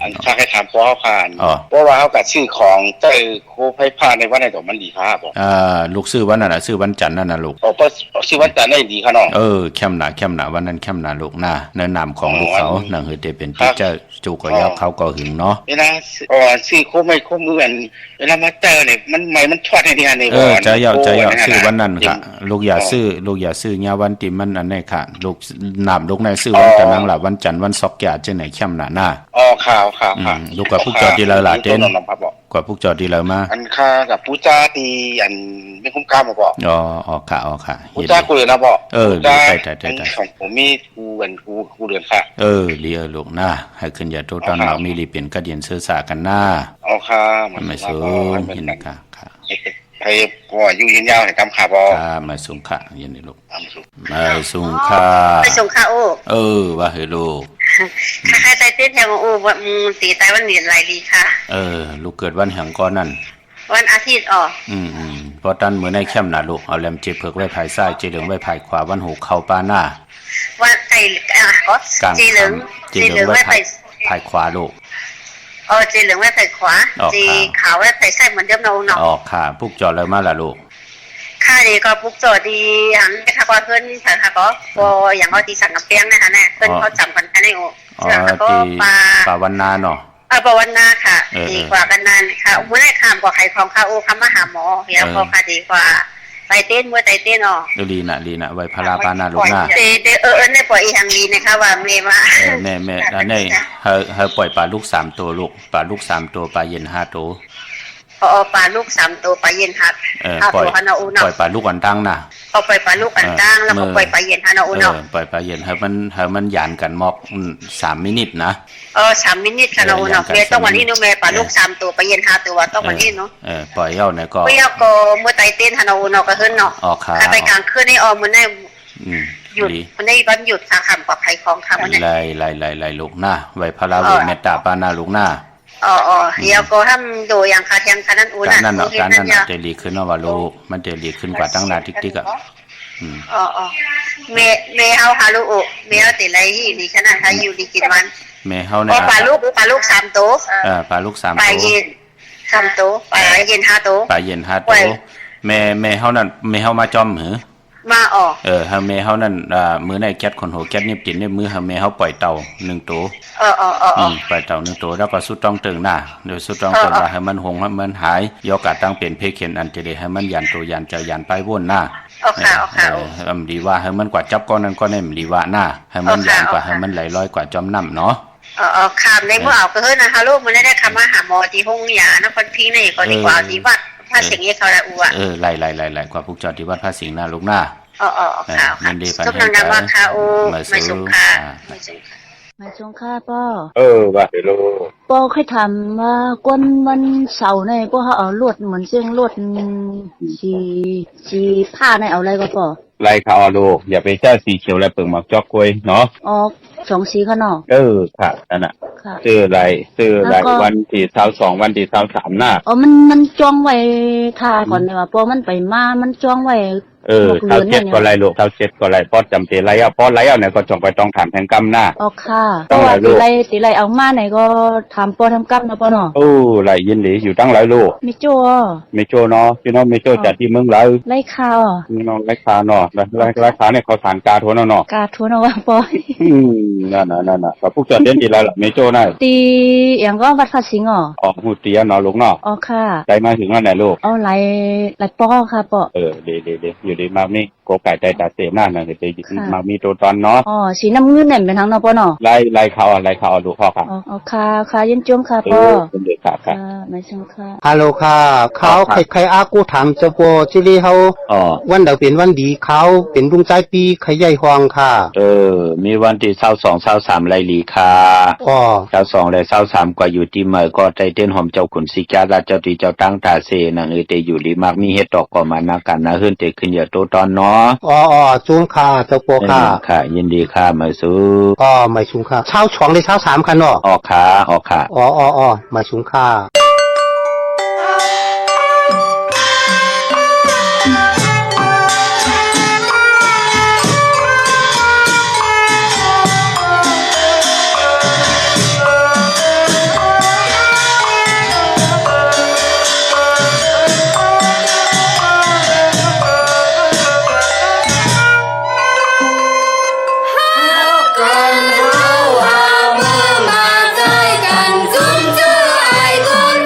อันข้าให้ถามพ่อเขาผ่านเพราะว่าเขากับชื่อของเจ้าโคไพ่พาในวันไหนตัวมันดีครับผมลูกซื้อวันนั้นน่ะซื้อวันจันทร์นั่นน่ะลูกชื่อวันจันทร์ได้ดีครับน้องเข้มหนาวันนั้นเข้มหนาลูกหน้าในนามของลูกเขานางเฮเตเป็นที่เจ้าจูก็ยาวเขาก็หึงเนาะเวลาชื่อโคไม่โคมืออันเวลามาเจอเนี่ยมันชอดในที่อันนี้จะยาวซื้อวันนั้นค่ะลูกอย่าซื้อยาวันติมันอันนี้ค่ะลูกนามลูกในซื้อวันจันทร์นั่งหลับวันจันทร์วันซอกแก่เจ้าไหนเข้มหน้าอ๋อข่าวลูกกับผู้จอดดีเลยล่ะเต้นกว่าผู้จอดดีเลยมาอันค่ากับผู้จ้าดีอันไม่คุ้มค่ามาบอกอ๋อค่ะผู้จ้ากูเลยนะบอกได้ของผมมีกูเดือนค่ะเลียลูกหน้าให้ขึ้นอย่าโตตอนหลังมีรีเปลี่ยนกระเดียนเสื้อสากันหน้าอ๋อค่ะไม่สูงยินค่ะไปพ่ออยู่ยืนยาวให้ทำข่าวบ่มาสูงค่ะยินดีลูกมาสูงค่ะโอ้ว่าเฮโลใครใจเต้นแถวว่าสีตายวันเหนียนไรดีค่ะลูกเกิดวันแห่งก้อนนั่นวันอาทิตย์พอตันเหมือนในแคมป์น่ะลูกเอาแหลมเจ็บเผือกไว้ภายซ้ายเจเหลืองไว้ภายขวาวันหูเข้าป้าหน้าวันไก่จีเหลืองไว้ภายขวาลูกจีเหลืองไว้ภายขวาจีขาวไว้ภายซ้ายเหมือนเดิมเนาะค่ะปุกจอดเลยมาล่ะลูกค่ะดีก็ปุกจอดดีหันค่ะก็เพิ่นค่ะก็อย่างเอาตีสั่งกับเปียงนะคะเนี่ยเพิ่นเขาจำกันได้โอ้ป่าวันนาเนาะปาวันนาค่ะดีกว่ากันนานค่ะเมื่อได้คำกว่าไข่ของค่ะคำมาหาหมอเฮียพอค่ะดีกว่าไตเต้นเมื่อไตเต้นลีน่ะไว้พาราปานาลูกหน้าเนี่ยปล่อยอีหังดีนะคะว่าแม่ว่าแม่อันนี้เฮาปล่อยปลาลูก3ตัวลูกปลาลูก3ตัวปลาเย็น5ตัวปลาลูก3ตัวปลาเย็นหักปล่อยปลาลูกอันตั้งน่ะปล่อยปลาลูกอันตั้งแล้วก็ปล่อยปลาเย็นฮานาอูเนาะปล่อยปลาเย็นให้มันหยานกันมอก3มินินะ3มินิค่ะนาอูเนาะแม่ต้องวันนี้เนาะแม่ปลาลูก3ตัวปลาเย็น5ตัวต้องวันนี้เนาะปล่อยเอาเนี่ยก็เมื่อไตเต้นฮานาอูเนาะก็เฮิรนเนาะถ้าไปกลางคืนนี่มันได้หยุดมันได้วันหยุดค่ะคำกว่าไข่ของค่ะมันไล่ลูกหน้าไว้พาราเวเมตตาปานาลูกหน้าเดี๋ยวก็ทำดูอย่างค่ะยังค่ะนั่นอูน่ะนั่นจะดีขึ้นเนาะว่าลูกมันจะดีขึ้นกว่าตั้งนานติ๊กอ่ะเมเฮาฮาลูกเมเฮาติไรดีขนาดค่ะอยู่ดีกินวันเมเฮาเนี่ยปลาลูก3ตัวปลาลูก3ตัวปลาเย็น3ตัวปลาเย็น5ตัวปลาเย็น5ตัวเมเฮานั่นเมเฮามาจอมหือมาเฮาเมเฮานั่นมือในแก๊สคนโหแก๊สนี่ติดในมือเฮาเมเฮาปล่อยเต่า1ตัวปล่อยเต่า1ตัวแล้วก็สุดต้องตึงหน้าโดยสุดต้องตึงว่าให้มันหงให้มันหายยอกาตั้งเป็นเพเข็นอันจะได้ให้มันยันตัวยันจะยันไปวนหน้าดีว่าให้มันกว่าจับก้อนนั้นก็แน่มดีว่าหน้าให้มันยันกว่าให้มันไหลลอยกว่าจอมน้ำเนาะ คำในเมื่อเอาก็เฮ้ยนะฮัลโหลมันได้คำมาหาหมอที่ห้องยานครพิงในก็ดีกว่าที่วัดพระสิงห์เขาละอัวไล่กว่าพวกจอดที่วัดพระสิงห์หน้าลูกหน้าค่ะก็นำว่าค่ะโอ้ไม่สงค่ะมาชงค่าป้อว่าไปโลป้อเคยทำว่ากวนวันเสาร์ในป้อเขาเอาลวดเหมือนเสียงลวดสีผ้าในเอาอะไรก็ป้อไรค่ะออโลอย่าไปเจ้าสีเขียวและเปิงหมักจอกกล้วยเนาะ2 สีค่ะเนาะค่ะนั่นน่ะซื้อไรวันที่22วันที่23หน้ามันจ้องไว้ท่าก่อนเลยว่าป้อมันไปมามันจ้องไว้เท่าเจ็ดก็ไรลูกเท่าเจ็ดก็ไรป้อจำเป็นไรป้อไรเนี่ยก็จงไปต้องถามแทงกำหน้าค่ะต้องไรลูกตีไรเอามาไหนก็ถามป้อทำกำนะป้อเนาะไรยินดีอยู่ตั้งไรลูกไม่โจเนาะพี่น้องไม่โจจัดที่เมืองเราไรข่าวพี่น้องไรข่าวเนาะไรข่าวเนี่ยเขาสารกาทัวเนาะกาทัวเนาะว่าป้อนั่นก็พวกจัดเด่นดีแล้วล่ะไม่โจน่ะตีอย่างก็วัดพระสิงห์หูเตียเนาะลูกเนาะค่ะใจมาถึงแล้วไหนลูกไรป้อค่ะป้อเดี๋ยวอยู่ดีมานี่โกไก่ใจตาเตน่าน่ะจะมามีตัวตอนเนาะสีน้ำเงินเนี่ยเป็นทางเนาะป้อเนาะไล่เขาดูพ่อค่ะค่ะยินจงค่ะป้อเป็นเด็กค่ะไม่ใช่ค่ะฮัลโหลค่ะเขาใครอากูถามเจ้าปัวจิลีเขาวันเดียวเป็นวันดีเขาเป็นลุงใจปีใครใหญ่ฮวงค่ะมีวันที่22 23ไรลีค่ะ22และ23ก็อยู่ที่เมื่อก็ใจเต้นหอมเจ้าขุนสิกาเจ้าตีเจ้าตั้งตาเสนังเตอยู่ลีมากมีเฮ็ดดอกก็มานากันนะขึ้นเตขึ้นอย่าโตตอนเนาะจุ้งค่ะเจ้าปัวค่ะยินดีค่ะมาสู้ไม่ชุงค่ะเช้า2เลยเช้า3ค่ะเนาะค่ะมาชุงค่ะกันจุ้มเจือไอ้คน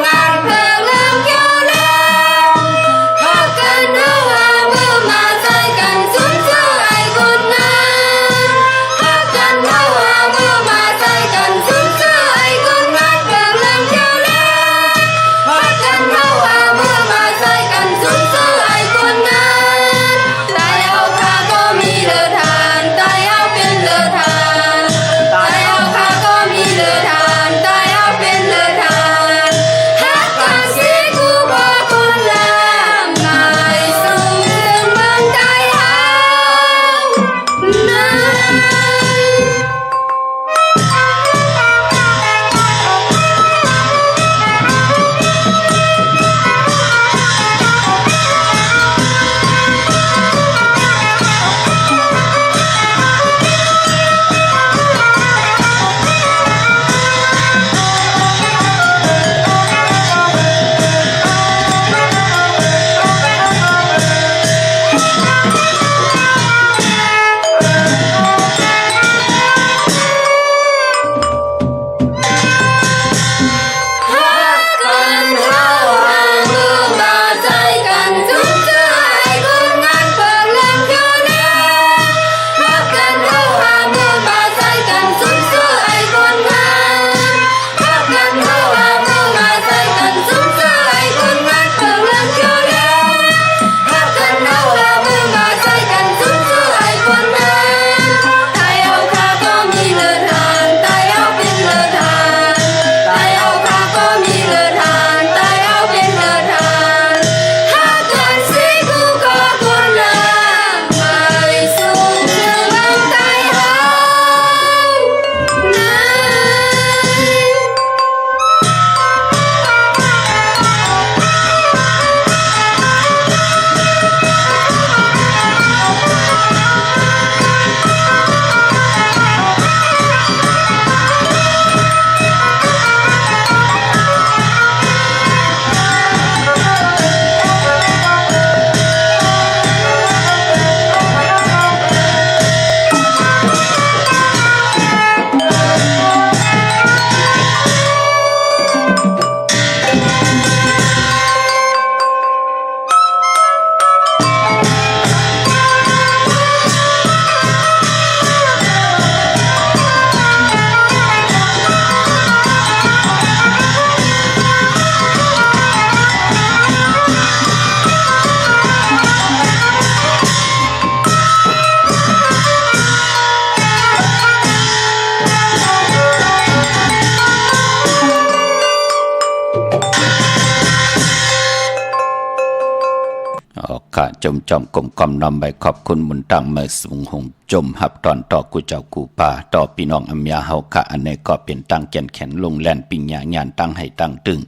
จมจอมกลมกอมนำใบขอบคุณมุนตังเมื่อสูงหงจมหับตอนต่อกูเจ้ากูป่าต่อพี่น้องอัมยาเฮาคะอันนี้ก็เป็นตั้งแก่นแขนลงแลนปิญญางานตั้งให้ตั้งตึง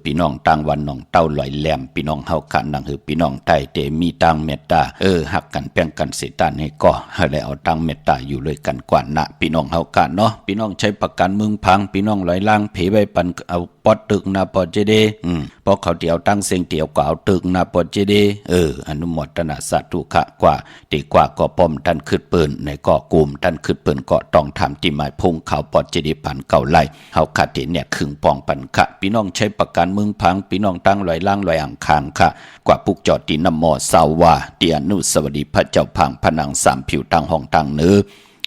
พี่น้องตั้งวันน้องเต้าลอยแหลมพี่น้องเฮาคะนังคือพี่น้องไตเตมีตั้งเมตตาหักกันแป้งกันเสตานให้ก็ให้ได้เอาตั้งเมตตาอยู่เลยกันกว่านะพี่น้องเฮาคะเนาะพี่น้องใช้ประกันมึงพังพี่น้องลอยล่างเผไว้ปันเอาปอดตึกนาปอดเจเดพอเขาเดียวตั้งเสียงเดียวก็เอาตึกนาปอดเจเดอนุโมทนาสาธุขะกว่าดีกว่าก็ป้อมท่านขึ้นปืนในก็กลุ่มท่านขึ้นปืนก็ต้องทำที่หมายพงเขาปอดเจเดผ่านเก่าไล่เฮาขาดเนี่ยขึงปองปันขะพี่น้องใช้ประกันมึงพังพี่น้องตั้งลอยล่างลอยอ่างคางค่ะกว่าปุกจอดตีนำมอสาวาเตียนุสวัสดีพระเจ้าพังผนังสามผิวตั้งห้องตั้งเนื้อ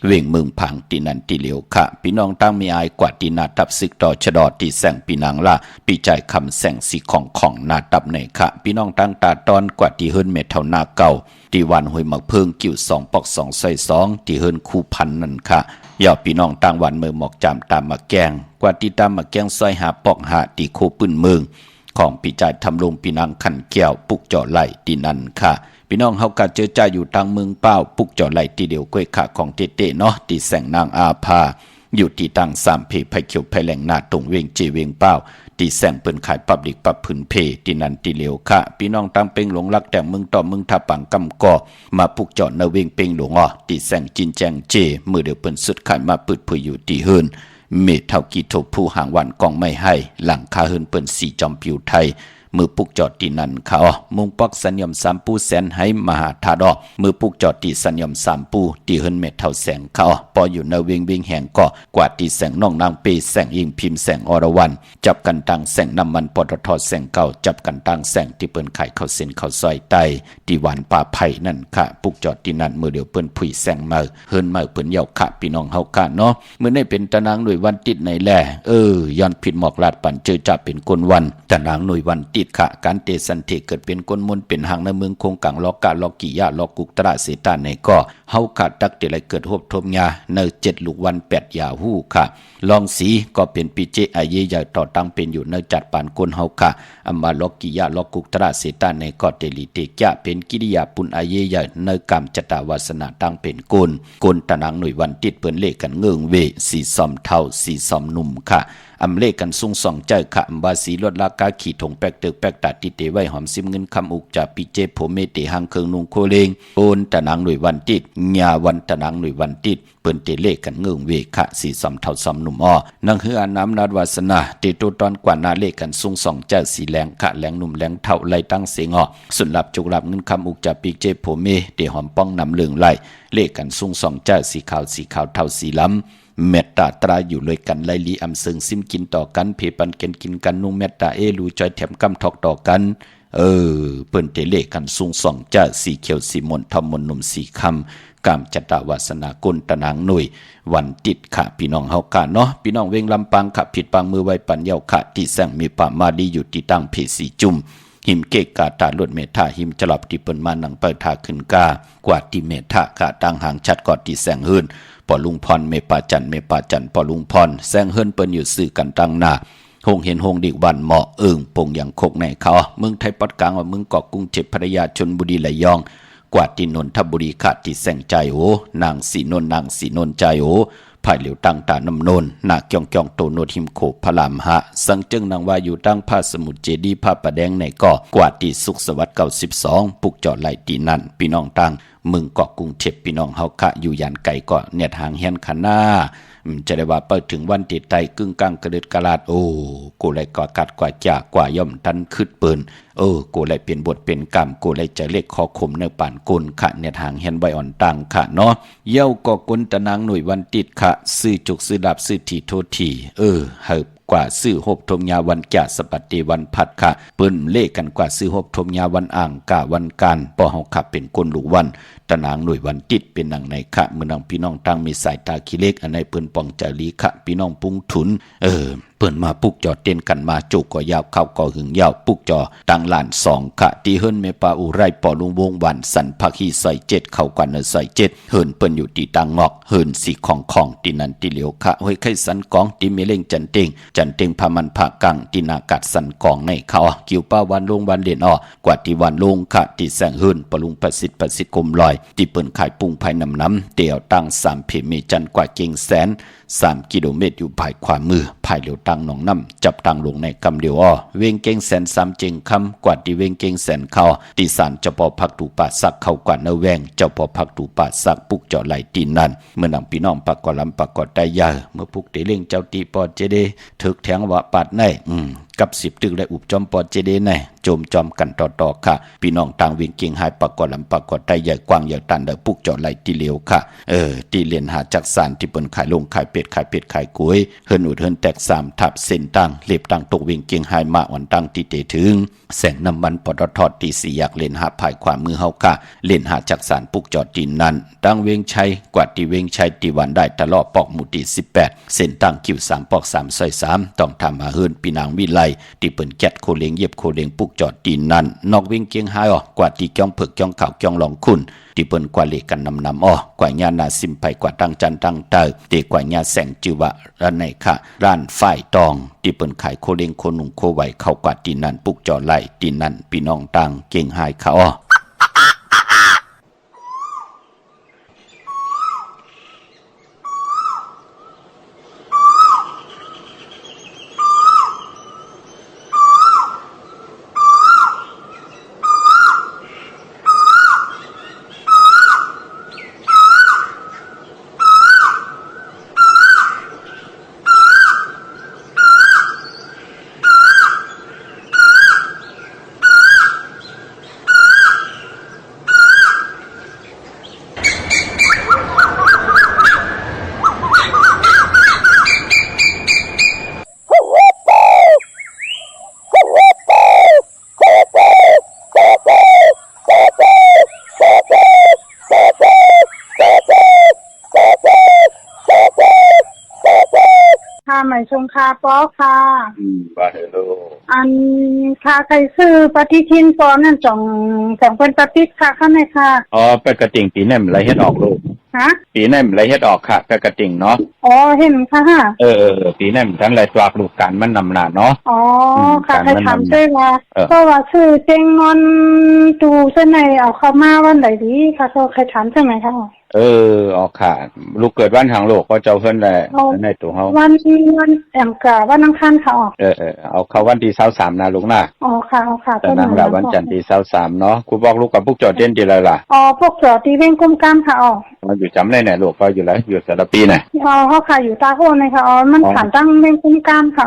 เว่งมึงพังตีนันตีเหลียวค่ะพี่น้องตั้งมีอายกว่าตีนาทับซึกต่อชะดอตีแสงปีนังละปีใจคำแสงสีของนาตับในค่ะพี่น้องตั้งตาตอนกว่าตีเฮิรนเมทเท่านาเก่าตีวันหวยหมักเพิงกิ่วสองปอกสองใส่สองตีเฮิรนคู่พันนั่นค่ะย่อพี่น้องตั้งวันเมือหมอกจามตามมาแกงกว่าตีตามมาแกงซอยหาปอกหาตีโคปืนเมืองของปีใจทำลงปีนังขันแก้วปุกจ่อไหลตีนันค่ะพี่น้องเฮากัดเจอใจอยู่ทางเมืองเป้าปุกจ่อไหลตีเดียวก้วยขาของเตเนาะตีแสงนางอาภาอยู่ที่ตั้งสามเพไผเขียวไผแหลงนาตรงเวงเจเวงเป้าตีแสงเปิ้นขายปับลิกปับพื้นเพตีนันตีเหลียวค่ะพี่น้องตั้งเป่งหลงรักแต่เมืองต่อเมืองท่าปังกำก่อมาปุกจ่อเนเวงเป่งหลงตีแสงจินแจงเจมือเดียวเปิ้นสุดขายมาปืดเผยอยู่ตีเฮิรนเมเท่ากีโทผู้ห่างวันกองไม่ให้หลังคาเฮิรนเปิ้นสีจอมผิวไทยมือปุกจอดตีนันเขามุงปอกสัญญมสามปูแสนให้มหาธาดอมือปุกจอดตีสัญญมสามปูตีเฮินเม็ดเท่าแสงเขาปออยู่ในเวงแห่งก็กว่าตีแสงน้องนางเปแสงยิงพิมพ์แสงอรวรรณจับกันตั้งแสงน้ำมันปตทแสงเก่าจับกันตั้งแสงที่เปิ้นไข่เข้าเส้นเข้าซอยไตตีหวานป่าไผ่นั่นค่ะปุกจอดตีนันมือเดียวเปิ้นผุยแสงมาเฮินมาเปิ้นเยาขะพี่น้องเฮาค่ะเนาะเมื่อได้เป็นตะนางหน่วยวันติดในแลย้อนผิดหมอกลาดปั่นเจอจับเป็นกลวันตะนางหน่วยวันติดค่ะการเตสันเทเกิดเป็นก้นมนเป็นหางในเมืองคงกังลอกกาลอกกิยาลอกกุกตระเสตาในก็เฮาขาดตักเตไรเกิดหบทมยาใน7ลูกวัน8ยาหู้ค่ะลองสีก็เป็นปีเจอาเยใหญ่ต่อตั้งเป็นอยู่ในจัดปานก้นเฮาค่ะอัมมาลอกกิยาลอกกุกตระเสตาในก็เตลิเตกะเป็นกิริยาปุนอาเยใหญ่ในกรรมจตาวาสนาตั้งเป็นก้นตะนางหน่วยวันติดเปิ้นเลขกันเงืองเวสีซอมเท่าสีซอมนุ่มค่ะอำเลกันซุงส่องเจ้าค่ะบาสีลดลากาขี่ถงแปกตึกแปกตัดติเตไว้หอมซิมเงินคำอุกจากปีเจโผเมเตหังเคิงนุงโคเลงโอนตะนางหน่วยวันติดญาวันตะนางหน่วยวันติดเปิ้นเตเลกันเงื่องเวค่ะสีซอมเท่าซอมนุ่มนังคืออาน้ำนาดวาสนาเตโตตอนกว่านาเลกันซุงส่องเจ้าสีแหลงค่ะแหลงนุ่มแหลงเท่าไล่ตั้งเสียงสุนลับจุกลับเงินคำอุกจากปีเจโผเมเตหอมป้องนำเลืองไล่เลกันซุงส่องเจ้าสีขาวเท่าสีล้ำเมตตาตราอยู่เลยกันไลลีอำซึงซิมกินต่อกันเพปันเกนกินกันนุ่งเมตตาลูจอยแถมกำทอกต่อกันเปิ้นเตเลกันซุงส่องจ้าสีเขียวสีมนทอมมนนุ่มสีคำกามจตาวาสนากุลตะนางหน่วยวันติดค่ะพี่น้องเฮาค่ะเนาะพี่น้องเวงลำปางค่ะผิดปังมือไว้ปันเยาค่ะที่แสงมีป่ามาดีอยู่ที่ตั้งเพสีจุ่มหิมเกกกาตาลวดเมธาหิมจลับที่เปิ้นมานังเปิดทาขึ้นกากว่าที่เมธาค่ะตั้งหางชัดกอดที่แสงหื้นปอลุงพรเมปาจันปอลุงพรแสงเฮิรนเปิ้นอยู่สื่อกันตั้งหน้าหงเห็นหงดิวันเหมาะปงอย่างโคกในเขาเมืองไทยปัดกลางว่าเมืองเกาะกรุงเทพภรรยาชลบุรีระยองกว่าที่นนทบุรีขาดที่แสงใจนางสีนนใจภายเหลียวตั้งตาน้ำนนนาเกียงโตโนทิมโขพระรามหะสังจึงนางว่าอยู่ตั้งผ้าสมุทรเจดีผ้าประแดงในเกาะกว่าที่สุขสวัสดิ์92ปุกจอดไหลตีนั่นพี่น้องตั้งมึงเกาะกรุงเทพพี่น้องเฮาคะอยู่ยันไก่เกาะเนียดหางเฮียนคณาจะได้ว่าเปิดถึงวันติดไตกึ่งกลางกระเดิดกระลาดกูเลยก่อกัดกว่าจากกว่าย่อมทันคืดปืนกูเลยเป็นบทเป็นกรรมกูเลยจะเล็กคอคมในป่านกุลค่ะเนียดหางเฮียนใบอ่อนตังค่ะเนาะเย้าก็กุนตะนางหน่วยวันติดค่ะซื้อจุกซื้อดับซื้อทีโทษทีเหิบกว่าซื้อหบทมยาวันแก่สปัตติวันพัดค่ะเปิ้นเลขกันกว่าซื้อหบทมยาวันอ่างกะวันการปอเฮาขับเป็นคนลูกวันตะนางหน่วยวันติดเป็นหนังในค่ะเมื่อนางพี่น้องตั้งมีสายตาขี้เล็กอันในเปิ้นปองจารีค่ะพี่น้องปุ้งถุนเปิ้นมาปุกจอเต้นกันมาจุกก็ยาวเข้าก็หึงยาวปุกจอตั้งล้าน2ค่ะที่เฮิรนเมปาอุไรปอลุงวงวันสันภักฮีใส่7เข้ากันใส่7เฮิรนเปิ้นอยู่ที่ตังงอกเฮิรนสีของตีนันตีเหลียวค่ะห้อยไข่สันกองตีเมเล่งจันเต็ง จันเต็งพามันผากังตินากัดสันกองในเขากิวป้าวันลุงวันเด่นกว่าที่วันลุงค่ะที่แสงหืนปลุงประสิทธิ์กลมลอยที่เปิ้นขายปุงภายน้ำเตี่ยวตั้ง3 เพเมจันกว่าเก่งแสน3 กิโลเมตรอยู่ภายขวามือภายเหลียวตั้งหนองน้ำจับตั้งลงในกำเดียวเวงเก่งแสน3 เจงคำกว่าที่เวงเก่งแสนเขาตีสารเจ้าปอพักตูป่าสักเข้ากว่าเนแวงเจ้าปอพักตูป่าสักปุกเจาะไหลตีนนั้นเมื่อนำพี่น้องปากกอลำปากกอได้ยาเมื่อปุกเตเล่งเจ้าตีปอเจเดถึกแทงวะปาดในกับ10 ตึกและอุบจอมปอเจเดในโจมจอมกันต่อค่ะพี่น้องต่างเวียงเกียงหายปากกอลำปากกอได้ใหญ่กว้างใหญ่ตันเดปุกเจาะไหลตีเหลียวค่ะตีเลียนหาจักสารที่เปิ้นขายลงขายเป็ดขายกุ้ยเฮินอุดเฮินแตก3 ทับเส้นตั้งเล็บตั้งตกเวียงเกียงหายมาอ่อนตั้งที่เตถึงแสงน้ำมันปตทตี4อยากเล่นหาภายขวามือเฮาค่ะเล่นหาจักสารปุกเจาะตีนนั้นตั้งเวียงชัยกว่าที่เวียงชัยตีวันได้ตลอดปอกหมู่ที่18เส้นตั้งคิว3ปอก3ซอย3ต้องทำมาเฮินปีนางวิไลที่เปิ้นแกดโคเลงเย็บโคเลงปุกเจาะตีนนั้นนอกเวียงเกียงหายกว่าที่จ้องเผือกจ้องขาวจ้องลองคุณที่เปิ้นกว่าเลกันนำกว่าญานาซิมไปกว่าตั้งจันตั้งเตอเตกว่าญาแสงจือว่าร้านไหนค่ะร้านฝ่ายตองที่เปิ้นขายโคเลงโคนุ่งโคไหวเข้ากว่าตีนั้นปุกเจาะไหลตีนั้นพี่น้องต่างเก่งหายค่ะหมายชงคาป้อค่ะบาเฮโลอันคาใครซื้อปฏิทินปอนั่นจ่องแสงเป็นปฏิทินค่ะข้างในค่ะปกติปีนั้นไรเฮ็ดออกลูกปีนั้นไรเฮ็ดออกค่ะปกติเนาะเห็นค่ะปีนั้นทั้งไรตัวลูกการมันนำหน้าเนาะค่ะใครทำด้วยว่าก็ว่าซื้อเจงนอนดูเส้นในเอาเข้ามาวันไหนดีค่ะก็ใครทำใช่ไหมคะออกค่ะลูกเกิดวันทางโลกก็เจ้าเพิ่นแหละในตัวเฮาวันแอมกะวันอังคารค่ะเอาเข้าวันที่23นะลูกนะค่ะแต่นางละวันจันทร์ที่23เนาะครูบอกลูกกับพวกจอดเด่นดีไรล่ะพวกจอดที่เว้งกุมกามค่ะมาอยู่จำได้ไหนลูกก็อยู่แล้วอยู่สารปีน่ะเฮาค่ะอยู่ตาโหนค่ะมันผ่านตั้งเว้งกุมกามค่ะ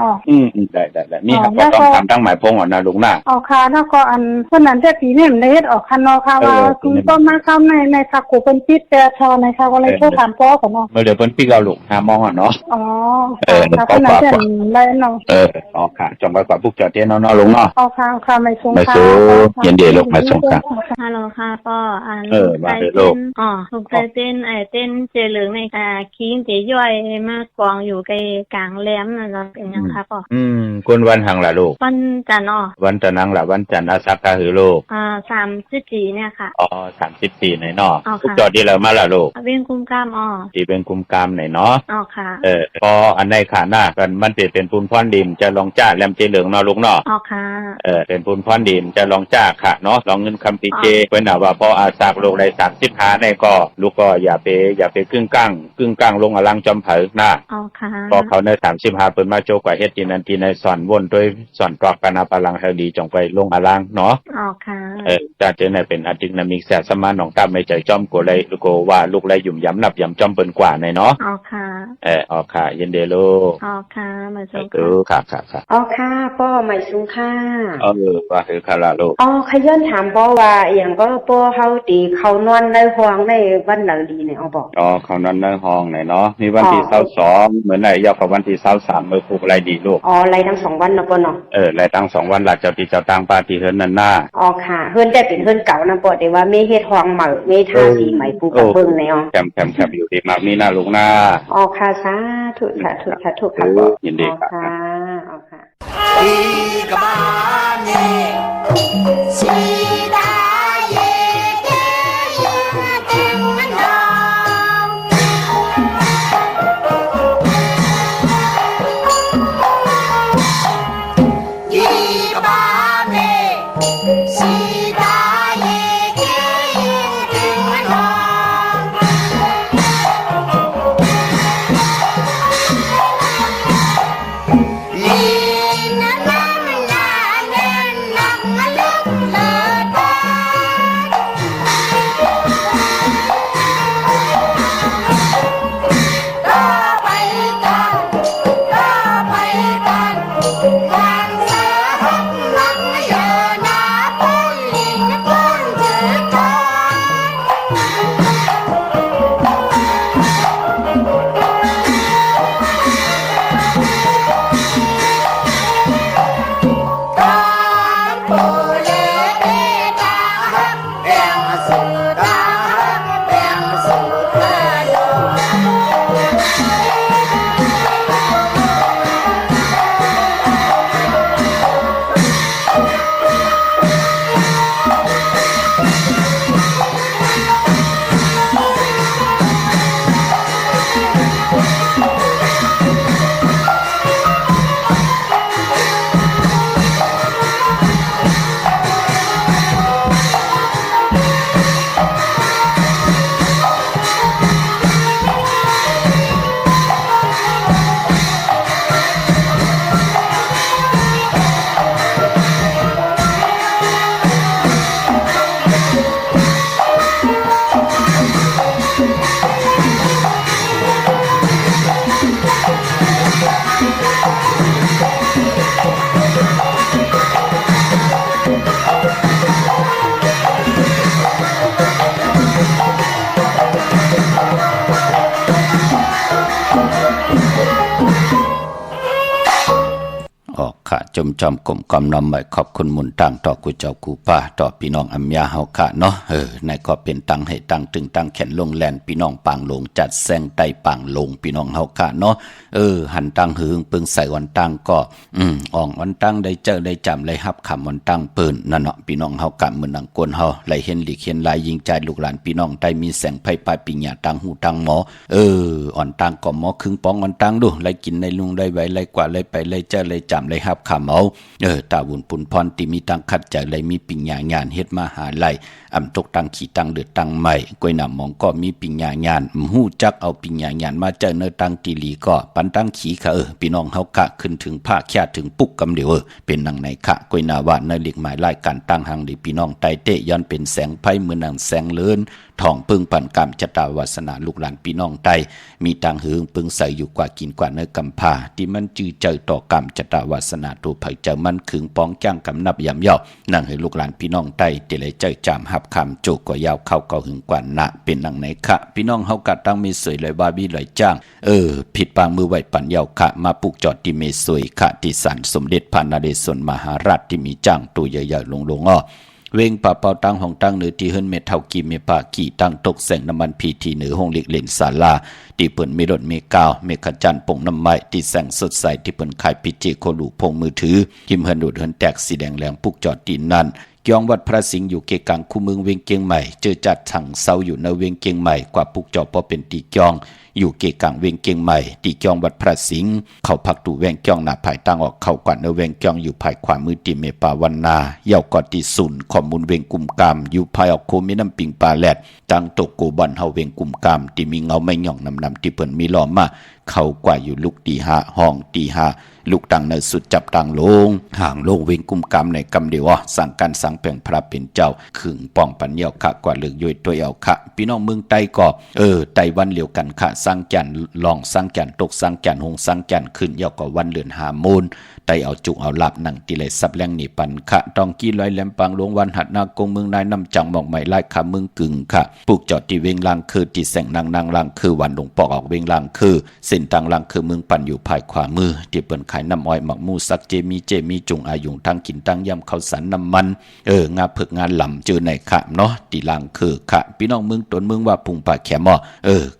ได้นี่ครับก็ต้องทำตั้งหมายพงนะลูกนะค่ะแล้วก็อันเพิ่นนั้นแต่ปีนี้ได้เฮ็ดออกคันค่ะว่าคุณต้นมาเข้าในภาคกูเป็นปิดแต่ชอในค่ะก็เลยโทรถามป้อก่อนเนาะเดี๋ยวเพิ่นปิกเอาลูก5 โมงเนาะค่ะเพิ่นนั้นได้เนาะค่ะจงไว้กว่าพวกจอดเด่นเนาะลุงเนาะค่ะไม่สงค่ะยินดีลูกไม่สงค่ะฮัลโหลค่ะป้อมาเด้อลูกลูกเต้นเต้นเจเหลืองในคิงเจย่อยมากองอยู่ใกล้กลางแหลมนั่นล่ะเป็นยังค่ะป้อคุณวันหังล่ะลูกวันจันทร์วันจันทร์นังล่ะวันจันทร์อาสักกะหือลูก34เนี่ยค่ะ34ไหนเนาะพวกจอดดีแล้วมาล่ะลูกเว้งกุมกามที่เป็นกุมกามไหนเนาะค่ะพออันในขาหน้ากันมันเป็นปูนพรดินจะลองจ้าแหลมเจเหลืองเนาะลูกเนาะค่ะเป็นปูนพรดินจะลองจ้าค่ะเนาะลองเงินคำปีเจเพิ่นน่ะว่าพออาสักลูกได้35ในก็ลูกก็อย่าไปครึ่งกลางลงอลังจอมเผอหน้าค่ะพอเขาใน35เพิ่นมาโจกว่าเฮ็ดที่นั่นที่ในสอนวนโดยสอนตอกกันปะลังเฮดีจงไปลงอลังเนาะค่ะจะเจอในเป็นอดินามิกแสสมานของกำไม่ใจจอมโกเลยลูกว่าลูกเลยหยุ่มย้ำนับย้ำจอมเปิ้นกว่าในเนาะค่ะค่ะยินดีลูกค่ะมาส่งค่ะค่ะป้อหมายสุงค่ะว่าคือค่ะลูกขย้อนถามป้อว่าอย่างก็ป้อเฮาตีเขานอนในห้องในวันไหนดีเนี่ยบอกเขานอนในห้องไหนเนาะมีวันที่22เหมือนไหนยาวกับวันที่23มื้อผูกไรดีลูกไรทั้ง2วันเนาะป้อเนาะไรทั้ง2วันหลักเจ้าที่เจ้าต่างปาที่เฮือนนั่นน่ะค่ะเฮือนได้เป็นเฮือนเก่านะป้อแต่ว่ามีเฮ็ดห้องใหม่มีทาสีใหม่ปูกระเบื้องแนวแคมอยู่ที่มากนี่นะลูกนะค่ะสาธุค่ะค่ะยินดีค่ะค่ะอีกบ้านนี่สีดาเย่เย่เต็มน้อง ค่ะจมจอมกลมกอมน้อมไว้ขอบคุณมุนตั้งต่อกูเจ้ากูป้าต่อพี่น้องอัมยาเฮาค่ะเนาะในก็เป็นตั้งให้ตั้งตึงตั้งแขนลงแลนพี่น้องปางลงจัดแซงไตปางลงพี่น้องเฮาค่ะเนาะหันตั้งหึงปึงใส่วันตั้งก็อ่องวันตั้งได้เจอได้จำได้ฮับคำวันตั้งปืนนั่นเนาะพี่น้องเฮากะมื้อนังกวนเฮาไหลเห็นหลีกเห็นลายยิงใจลูกหลานพี่น้องได้มีแสงไฟปลายปิญญาตั้งหูตั้งหมออ่อนตั้งก็หมอครึ่งป้องอ่อนตั้งดูไหลกินในลุงได้ไว้ไหลกว่าไหลไปไหลเจอไหลจำไหลฮับคำเอาตาบุญปุนพรที่มีตั้งคัดใจไหลมีปิญญางานเฮ็ดมาหาไหลอำตกตั้งขี้ตั้งเดือดตั้งใหม่กวยหนำมองก็มีปิญญางานฮู้จักเอาปิญญางานมาเจอเนตั้งตีหลีก็ปันตั้งขี้ค่ะพี่น้องเฮากะขึ้นถึงภาคแค่ถึงปุกกำเดียวเป็นนังในคะกวยนาว่าในเลีกหมายรายการตั้งหังดีพี่น้องไตเตย้อนเป็นแสงไพ่มือนังแสงเลื่อนทองปึงปันกรรมจตาวาสนาลูกหลานพี่น้องไตมีตังหึงปึงใส่อยู่กว่ากินกว่าเนื้อกำพาที่มันจื้อเจอต่อกรรมจตาวาสนาตัวไผ่เจอมันขึงป้องจ้างกำนับยำย่อนั่งให้ลูกหลานพี่น้องไตเตเลยเจอจามหับคำโจกก็ยาวเข้าก็หึงกว่านะเป็นนังในคะพี่น้องเฮากัดตั้งมีสวยเลยบาบีเลยจ้างผิดปางมือไหวปันยาวคะมาปลูกจอดที่เมสวยคะที่สันสมเด็จพระนเรศวรมหาราชที่มีจ้างตัวใหญ่ๆลงเวงป่าเป่าตั้งห้องตั้งเหนือที่เฮิรนเมเท่ากีเมปาขี่ตั้งตกแสงน้ำมันพีทีเหนือห้องเล็กเล่นศาลาที่เปิ่นมีรถเมกาวเมฆจันป่งน้ำไม้ที่แสงสดใสที่เปิ่นขายพิจิโคลูพงมือถือหิมเฮิรนดูดเฮิรนแตกสีแดงแหลงปุกจอดตีนนั่นเกียงวัดพระสิงห์อยู่เกกังคู่เมืองเวียงเกียงใหม่เจอจัดถังเซาอยู่ในเวียงเกียงใหม่กว่าปุกจอพอเป็นตีเกียงอยู่เกกังเวียงเกียงใหม่ตีเกียงวัดพระสิงห์เขาพักตู่เวียงเกียงหน้าภายตั้งออกเข้ากว่าในเวียงเกียงอยู่ภายขวามือตีเมปาวันนาเย่ากอดตีศูนย์ข้อมูลเวียงกุมกามอยู่ภายออกโคมีน้ำปิงปลาแหลดตั้งตกโกบอนเฮาเวียงกุมกามที่มีเงาไม่หย่องนำที่เปิ่นมีล้อมมาเขากว่าอยู่ลูกตีห้าห้องตีห้าลูกตังในสุดจับตังลงห่างลงเวงกุมกรรมในกำเดียวสั่งการสั่งแป่งพระเป็นเจ้าขึงป้องปัญญาขะกว่าเลือกย่อยตัวเอาขะพี่น้องเมืองไต้ก็ไต้วันเหลียวกันขะสร้างจันลองสร้างจันตกสร้างจันหงสร้างจันขึ้นยาวกว่าวันเลือนหามูลไต้เอาจุกเอาหลับหนังติเลยซับแรงหนีปันขะตองกี้ลอยแหลมปังลงวันหัดนากงเมืองนายน้ำจังหมอกใหม่ไล่ขาเมืองกึ่งขะปลูกจอดที่เวงลางคือที่แสงนางลางคือวันหลวงปอกออกเวงลางคือเส้นทางลางคือเมืองปันอยู่ภายขวามือที่เปิ้นขายน้ำอ้อยหมักมูสักเจมีจุงอายุงทั้งกินทั้งยำข้าวสารน้ำมันงาเผือกงานหล่ำเจอในขะเนาะตีลางคือขะพี่น้องเมืองตนเมืองว่าปุงป่าแขม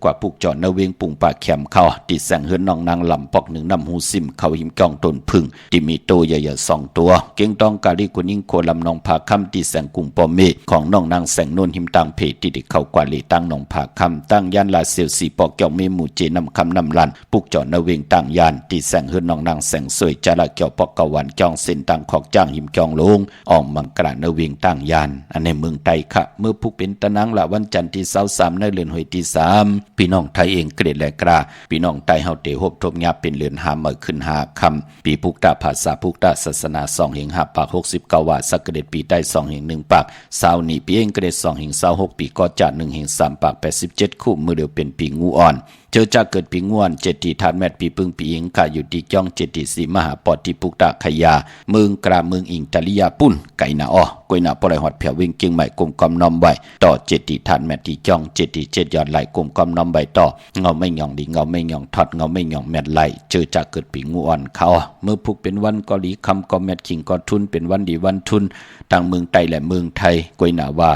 กว่าปุกจอดนเวงปุงป่าแขมเข้าตีแสงเฮือนน้องนางหล่ำปอกหนึ่งน้ำหูซิมเขาหิมกองต้นพึ่งที่มีโตใหญ่ๆ2 ตัวเก่งต้องกาลีกุนิ่งโคลำนองผาค่ำตีแสงกุงปอมเมของน้องนางแสงโนนหิมตังเพที่ได้เข้ากว่าลีตั้งน้องผาค่ำตั้งยันลาเซียวสีปอกเกี่ยวเมหมู่เจนำคำนำลันปุกจอดนเวงตั้งยันตีแสงเฮือนน้องนางแสงสวยจาระเกี่ยวปอกกวันจองเส้นตังขอกจ้างหิมจองลงออกมังกรานเวียงตั้งยานอันในเมืองไทยค่ะเมื่อพุกเป็นตะนังละวันจันทร์ที่23ในเดือนหวยที่3พี่น้องไทยเองเกรดแลกราพี่น้องไทยเฮาเตหบทบยาเป็นเรือนหาเมื่อขึ้นหาคำปีพุกตาภาษาพุกตาศาสนา2 แห่ง5 ปาก69ว่าสักเกรดปีใต้2 แห่ง1 ปากสาวนี่ปีเองเกรด2 แห่ง26ปีก็จะ1 แห่ง3 ปาก87คู่มือเดียวเป็นปีงูอ่อนเจอจากเกิดปีงวนเจติทานแมดปีปึงปีอิงค่ะอยู่ที่จ้องเจติสีมหาปอติปุกตะขยาเมืองกราเมืองอิงตะลิยาปุ่นไก่นาอ้อกวยนาปล่อยหอดเพียววิ่งเกียงใหม่กลมกอมน้อมใบต่อเจติทานแมดที่จ้องเจติเจ็ดยอดไหลกลมกอมน้อมใบต่อเงาไม่หย่องดีเงาไม่หย่องทอดเงาไม่หย่องแมดไหลเจอจากเกิดปีงูอ่อนเขาเมื่อพุกเป็นวันกอลีคำกอแมดขิงกอทุนเป็นวันดีวันทุนต่างเมืองไต้และเมืองไทยกวยนาว่า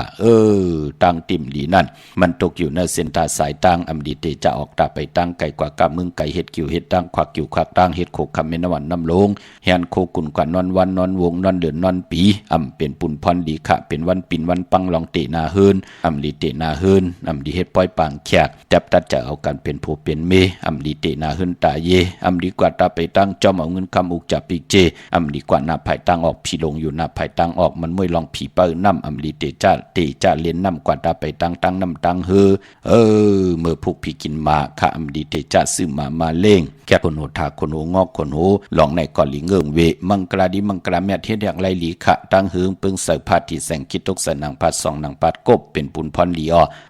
ต่างติ่มหลีนั่นมันตกอยู่ในเส้นตาสายต่างอำดีเตจะออกตาไปตั้งไก่กว่ากะมึงไก่เฮ็ดกิ่วเฮ็ดตั้งควักกิ่วควักตั้งเฮ็ดโคคำเมนวันน้ำลงแฮนโคกุนกว่านอนวันนอนวงนอนเดือนนอนปีเป็นปุ่นพรดีค่ะเป็นวันปิ่นวันปังลองเตนาเฮินลีเตนาเฮินดีเฮ็ดปล่อยปางแขกจับตัดจะเอากันเป็นผู้เป็นเมลีเตนาเฮินตาเยดีกว่าตาไปตั้งจอมเอาเงินคำอุกจับปีเจดีกว่าหน้าภายตั้งออกผีลงอยู่หน้าภายตั้งออกมันมวยลองผีเปิ้นลีเตจะเล่นกว่าตาไปตั้งน้ำเมื่อพวกพี่กินมาค่ะดีเตจะซื้อมาเล่งแค่คนโหทาคนโหงอกคนโหลองในก่อนหลีเงิงเวมังกราดีมังกราแม่เทียดอย่างไรหลีขะตั้งหืงปึงใส่ผ้าที่แสงคิดตกใส่นางพัด2 นางพัดกบเป็นปุนพรหลี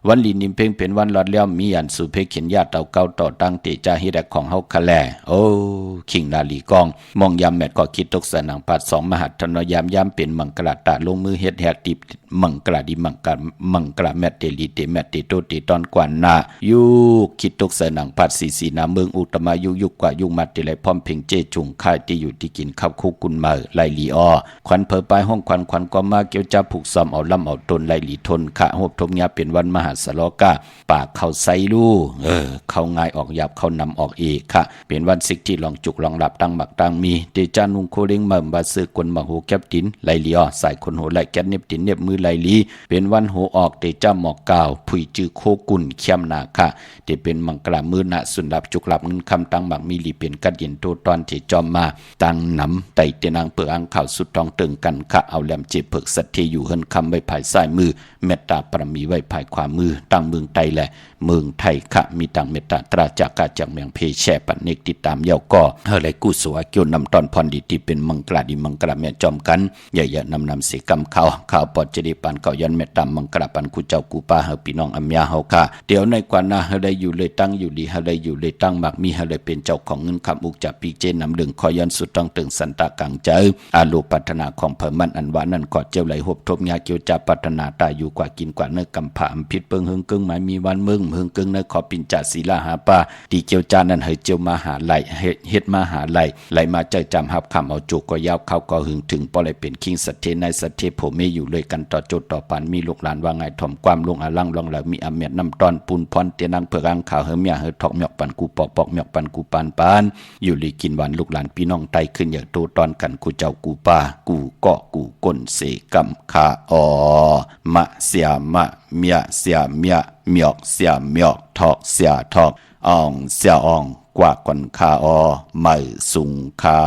วันลีนิมเพ่งเป็นวันหลอดแล้วมีอันสุเพขิน เป็นญาติเต่าเก่าต่อตั้งเตจาฮิแดกของเฮาคะแลโอ้ขิงนาลีกองมองยามแมดก็คิดตกสนังปัด2มหัตถนยามเป็นมังกรตาลงมือเฮ็ดแฮกติบมังกรดิมังกรแมดเตลีเตแมดเตโตเตตอนกว่านายุคิดตกสนังปัดสีนาเมืองอุตมายุกกว่ายุมัดเตไลพร้อมเพ่งเจจุงค่ายที่อยู่ที่กินข้าวคุกุนมาไลลีอควันเผอปลายห้องควันก็มาเกี่ยวจับผูกซ้อมเอาลำเอาตนไลลีทนขะหบทมยาเป็นวันมหาสโลกาปากเข้าไซลู่เข้าง่ายออกหยาบเข้านำออกเอกค่ะเป็นวันสิกที่ลองจุกลองหลับตั้งบักตั้งมีเตจานุงโคเร่งมาบาซื้อกวนมาโหแคบตินไลลีอใส่คนโหไลแกนเน็บตินเน็บมือไลลีเป็นวันโหออกเตจาหมอกกาวผุยจือโคกุนเขียมนาค่ะเตเป็นมังกรมือณสุนดับจุกหลับเงินคำตั้งบักมีลีเป็นกัดเย็นโตตอนที่จอมมาตั้งนำไตเตนางเปืออังข่าวสุดทองตึงกันค่ะเอาแหลมเจ็บเพิกสัตย์อยู่เฮินคำไว้ภายซ้ายมือเมตตาปรมีไว้ภายขวามือตั้งเมืองไทยแหละเมืองไทยค่ะมีต่างเมตตาตราจากกาจากเมืองเพแช่ปันเนกติดตามเย่าก็เฮาไรกู้สวะเกี่ยวนำตอนพรดีที่เป็นมังกรดิมังกรแม่จอมกันอย่านำเสกรรมข่าวปอดจะได้ปันเก่ายันเมตตามังกรปันกูเจ้ากูป้าเฮาพี่น้องอัมยาเฮาค่ะเดี๋ยวในกว่านาเฮาได้อยู่เลยตั้งอยู่ดีเฮาได้อยู่เลยตั้งมักมีเฮาได้เป็นเจ้าของเงินคำอุกจากปีเจนำดึงคอยันสุดต้องตึงสันตากังเจออาลูปัฒนาของเพิ่มมันอันว่านั่นกอดเจ้าไหลหบทบยาเกี่ยวจะปัฒนาตายอยู่กว่ากินกว่าเนื้อกำผามพิษเปิงหึงกึ่งหมายมีวันเมืองหึงกึ่งเนื้อขอปินจ่าศีลาหาปาตีเกี่ยวจานั้นเฮยเจียวมาหาไหลเฮ็ดมาหาไหลมาใจจำหับคำเอาจุกก็ยาวเข้าก็หึงถึงปอเลยเป็นคิงสัตเทในสัตเทผมไม่อยู่เลยกันต่อจุดต่อปันมีลูกหลานว่าไงถ่อมความลงอาลังลองแล้วมีอเมียนำตอนปูนพรเตียนังเผือกอังข่าวเฮเมียเฮทอกหมอกปันกูปอกหมอกปันกูปานอยู่ลีกินหวานลูกหลานพี่น้องไตขึ้นอย่างโตตอนกันกูเจ้ากูป้ากูเกาะกูก้นเสกำคามะเสียมะเมียเสียเมียเมียกเสียเมียกทอกเสียทอกอ่องเสียอ่องกว่าก่อนคาไม่สุงคา